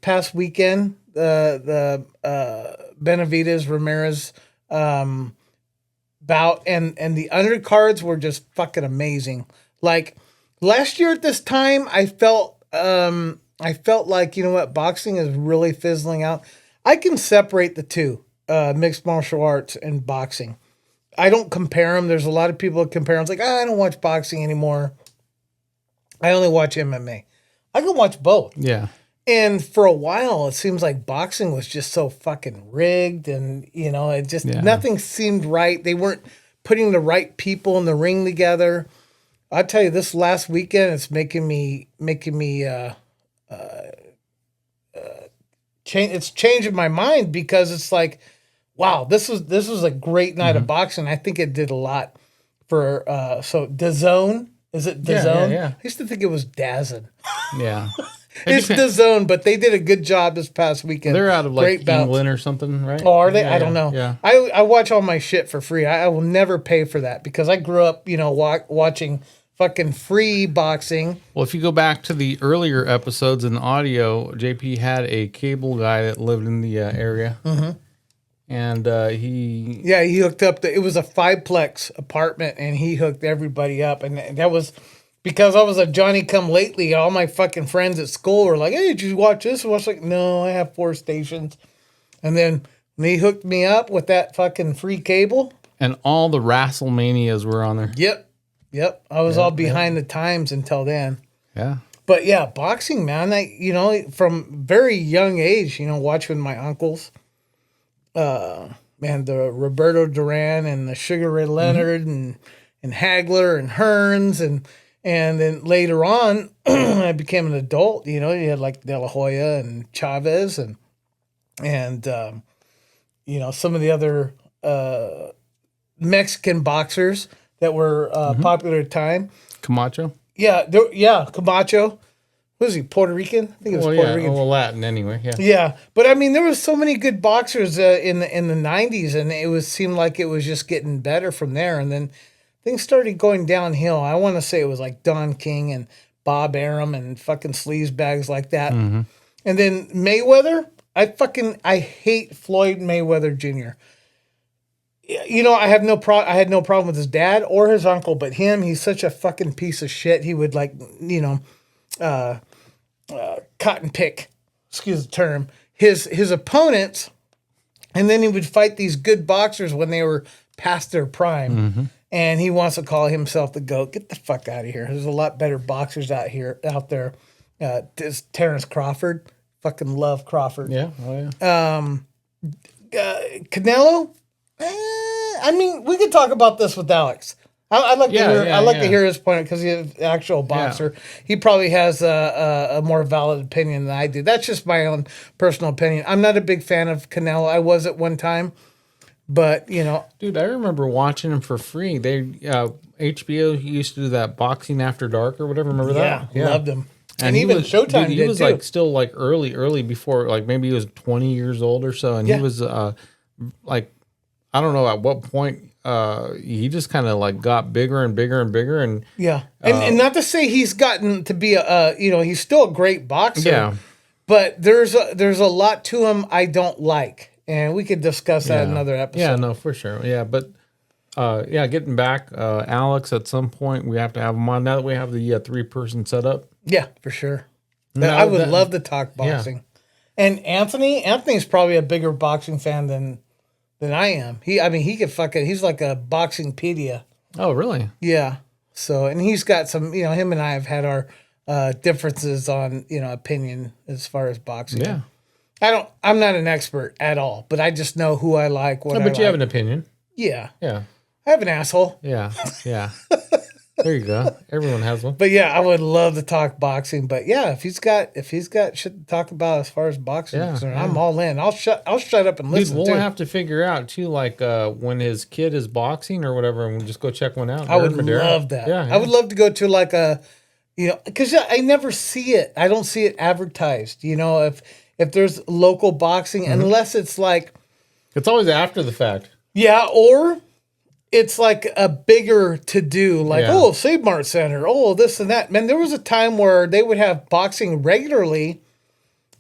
past weekend, the Benavidez Ramirez bout and the undercards were just fucking amazing. Like last year at this time, I felt like boxing is really fizzling out. I can separate the two. Mixed martial arts and boxing. I don't compare them. There's a lot of people that compare them. It's like, I don't watch boxing anymore. I only watch MMA. I can watch both. Yeah. And for a while, it seems like boxing was just so fucking rigged, and it just nothing seemed right. They weren't putting the right people in the ring together. I tell you, this last weekend, it's making me change. It's changing my mind because it's like, wow, this was a great night of boxing. I think it did a lot for so DAZN. Is it DAZN? yeah. I used to think it was DAZN. Yeah. It's DAZN, but they did a good job this past weekend. They're out of like Great bouts. England or something, right? Oh, are they? Yeah, I don't know. Yeah. I watch all my shit for free. I will never pay for that because I grew up, watching fucking free boxing. Well, if you go back to the earlier episodes in the audio, JP had a cable guy that lived in the area. Mm-hmm. And he hooked up. It was a 5-plex apartment, and he hooked everybody up. And that was because I was a Johnny come lately. All my fucking friends at school were like, "Hey, did you watch this?" And I was like, "No, I have 4 stations." And then when he hooked me up with that fucking free cable. And all the WrestleManias were on there. Yep. I was all behind the times until then. Yeah. But yeah, boxing, man. From very young age, watching my uncles. The Roberto Duran and the Sugar Ray Leonard and Hagler and Hearns and then later on I became an adult, you had like De La Hoya and Chavez and some of the other Mexican boxers that were popular at the time. Camacho? Yeah, Camacho. Was he Puerto Rican? I think it was Puerto Rican. Well, Latin anyway. Yeah. Yeah, but I mean, there was so many good boxers in the '90s, and seemed like it was just getting better from there. And then things started going downhill. I want to say it was like Don King and Bob Arum and fucking sleazebags like that. Mm-hmm. And then Mayweather. I hate Floyd Mayweather Jr. I had no problem with his dad or his uncle, but him, he's such a fucking piece of shit. He would cotton pick, excuse the term, his opponents, and then he would fight these good boxers when they were past their prime. Mm-hmm. And he wants to call himself the GOAT. Get the fuck out of here. There's a lot better boxers out there. This Terrence Crawford. Fucking love Crawford. Yeah. Oh, yeah. Canelo. We could talk about this with Alex. I'd like to hear his point because he's an actual boxer. Yeah. He probably has a more valid opinion than I do. That's just my own personal opinion. I'm not a big fan of Canelo. I was at one time, but dude, I remember watching him for free. They HBO used to do that Boxing After Dark or whatever. Remember that? Yeah, loved him. And even Showtime he was too. Like still like early before, like maybe he was 20 years old or so, and he was like, I don't know at what point he just kind of like got bigger and bigger and bigger, and and not to say he's gotten to be he's still a great boxer, but there's a lot to him I don't like, and we could discuss that in another episode. Yeah, no, for sure. Yeah, but getting back, Alex, at some point we have to have him on now that we have the 3-person setup. Yeah, for sure. I would love to talk boxing. Yeah. And Anthony's probably a bigger boxing fan than I am. He could fucking, he's like a boxingpedia. Oh, really? Yeah. So, and he's got some, him and I have had our differences on, opinion as far as boxing. Yeah. I'm not an expert at all, but I just know who I like, but you have an opinion. Yeah. Yeah. I have an asshole. Yeah. Yeah. There you go. Everyone has one. But yeah, I would love to talk boxing. But yeah, if he's got shit to talk about as far as boxing is concerned, I'm all in. I'll shut up and listen. We'll have to figure out too, like when his kid is boxing or whatever, and we'll just go check one out. I would love that. Yeah, I would love to go to like a, because I never see it. I don't see it advertised. If there's local boxing, unless it's like, it's always after the fact. Yeah, or it's like a bigger to do, like, Save Mart Center, this and that. Man, there was a time where they would have boxing regularly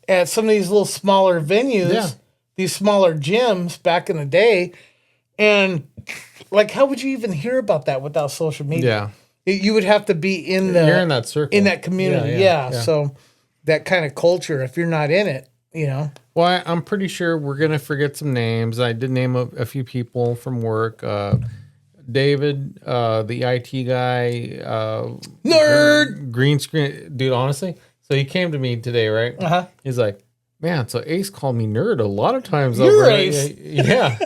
at some of these little smaller venues, these smaller gyms back in the day. And, like, how would you even hear about that without social media? Yeah. You would have to be in you're in that circle. In that community, yeah. So that kind of culture, if you're not in it, Well, I'm pretty sure we're going to forget some names. I did name a few people from work. David, the IT guy, nerd, green screen dude. Honestly, so he came to me today, right? Uh-huh. He's like, "Man, so Ace called me nerd a lot of times." You're Ace, yeah.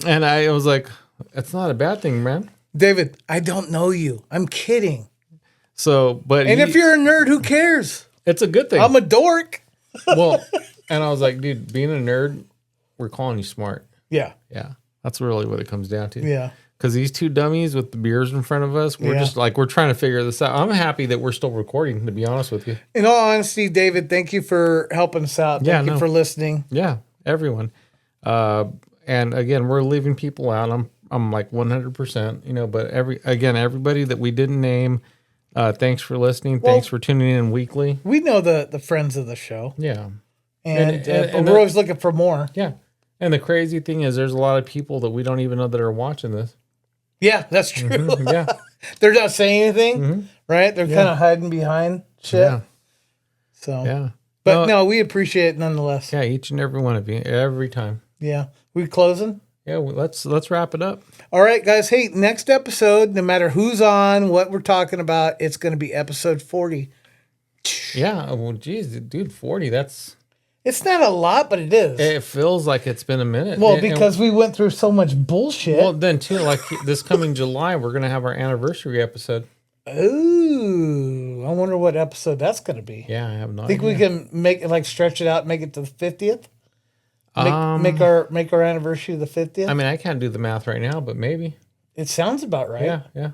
And I was like, "It's not a bad thing, man." David, I don't know you. I'm kidding. So, if you're a nerd, who cares? It's a good thing. I'm a dork. Well, and I was like, dude, being a nerd, we're calling you smart. Yeah. Yeah. That's really what it comes down to. Yeah. Because these two dummies with the beers in front of us, we're just like, we're trying to figure this out. I'm happy that we're still recording, to be honest with you. In all honesty, David, thank you for helping us out. Thank you for listening. Yeah, everyone. And again, we're leaving people out. I'm like 100%, you know, but everybody that we didn't name, thanks for listening. Thanks for tuning in weekly. We know the friends of the show. Yeah. And we're always looking for more. Yeah. And the crazy thing is there's a lot of people that we don't even know that are watching this. Yeah, that's true. Mm-hmm, yeah. They're not saying anything, right? They're kind of hiding behind shit. Yeah. So, yeah. But no, we appreciate it nonetheless. Yeah, each and every one of you, every time. Yeah. We closing? Yeah, let's wrap it up. All right, guys. Hey, next episode, no matter who's on, what we're talking about, it's going to be episode 40. Yeah. Well, geez, dude, 40, that's... It's not a lot, but it is. It feels like it's been a minute. Well, because we went through so much bullshit. Well, then, too, like this coming July, we're going to have our anniversary episode. Ooh, I wonder what episode that's going to be. Yeah, I have no idea. Think we can make it, like, stretch it out, make it to the 50th? Make our anniversary the 50th? I mean, I can't do the math right now, but maybe. It sounds about right. Yeah, yeah.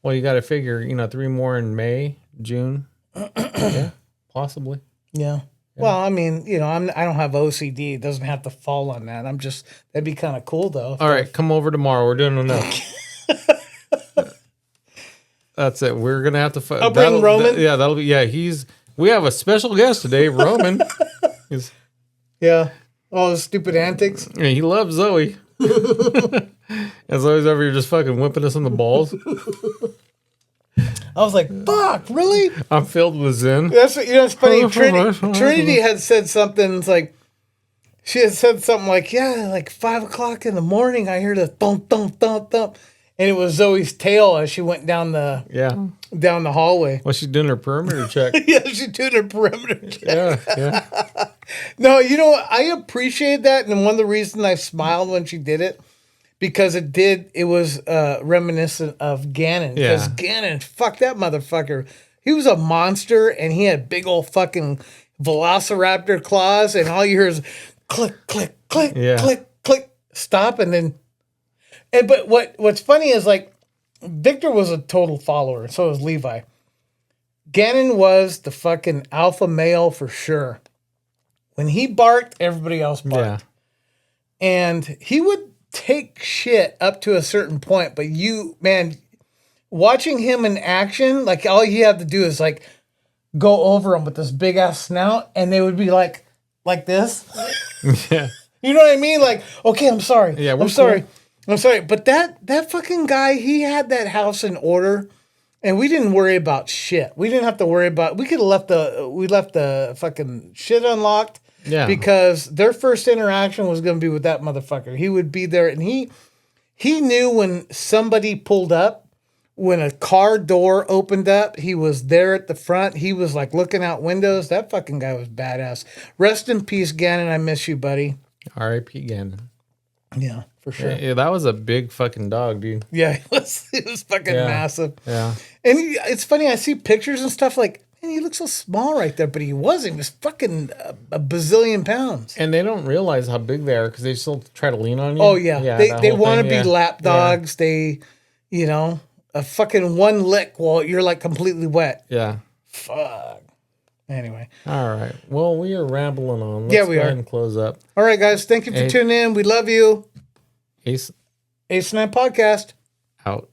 Well, you got to figure, 3 more in May, June. Yeah, possibly. Yeah. Well, I mean, I don't have OCD. It doesn't have to fall on that. That'd be kind of cool, though. All right, come over tomorrow. We're doing enough. That's it. We're gonna have to. I'll bring Roman. That'll be. Yeah, we have a special guest today, Roman. Yeah. All the stupid antics. Yeah, he loves Zoe. And Zoe's over here just fucking whipping us in the balls. I was like, fuck, really? I'm filled with zen. That's it's funny. Trinity had said something. It's like she had said something like, yeah, like 5 o'clock in the morning, I hear the thump, thump, thump, thump. And it was Zoe's tail as she went down the hallway. Well, she's doing her perimeter check. Yeah, she's doing her perimeter check. Yeah. No, I appreciate that. And one of the reasons I smiled when she did it, because it was reminiscent of Gannon. Because Gannon, fuck that motherfucker. He was a monster, and he had big old fucking velociraptor claws, and all you hear is click, click, click, click, click, stop, and then... But what's funny is, like, Victor was a total follower, so was Levi. Gannon was the fucking alpha male for sure. When he barked, everybody else barked. Yeah. And he would take shit up to a certain point, but watching him in action, like, all you have to do is, like, go over him with this big ass snout, and they would be like this. Yeah. You know what I mean? Like, okay, I'm sorry. Yeah, I'm sorry. I'm sorry. But that fucking guy, he had that house in order, and we didn't worry about shit. We didn't have to worry about, we left the fucking shit unlocked. Yeah. Because their first interaction was going to be with that motherfucker. He would be there, and he knew when somebody pulled up, when a car door opened up, he was there at the front. He was like looking out windows. That fucking guy was badass. Rest in peace, Gannon. I miss you, buddy. R.I.P. Gannon. Yeah, for sure. Yeah, that was a big fucking dog, dude. Yeah, it was fucking massive. Yeah. And it's funny, I see pictures and stuff like, man, he looks so small right there, but he wasn't. He was fucking a bazillion pounds. And they don't realize how big they are because they still try to lean on you. Oh, yeah. They want to be lap dogs. Yeah. They, a fucking one lick while you're like completely wet. Yeah. Fuck. Anyway. All right. Well, we are rambling on. Let's go ahead and close up. All right, guys. Thank you for tuning in. We love you. Ace 9 Podcast. Out.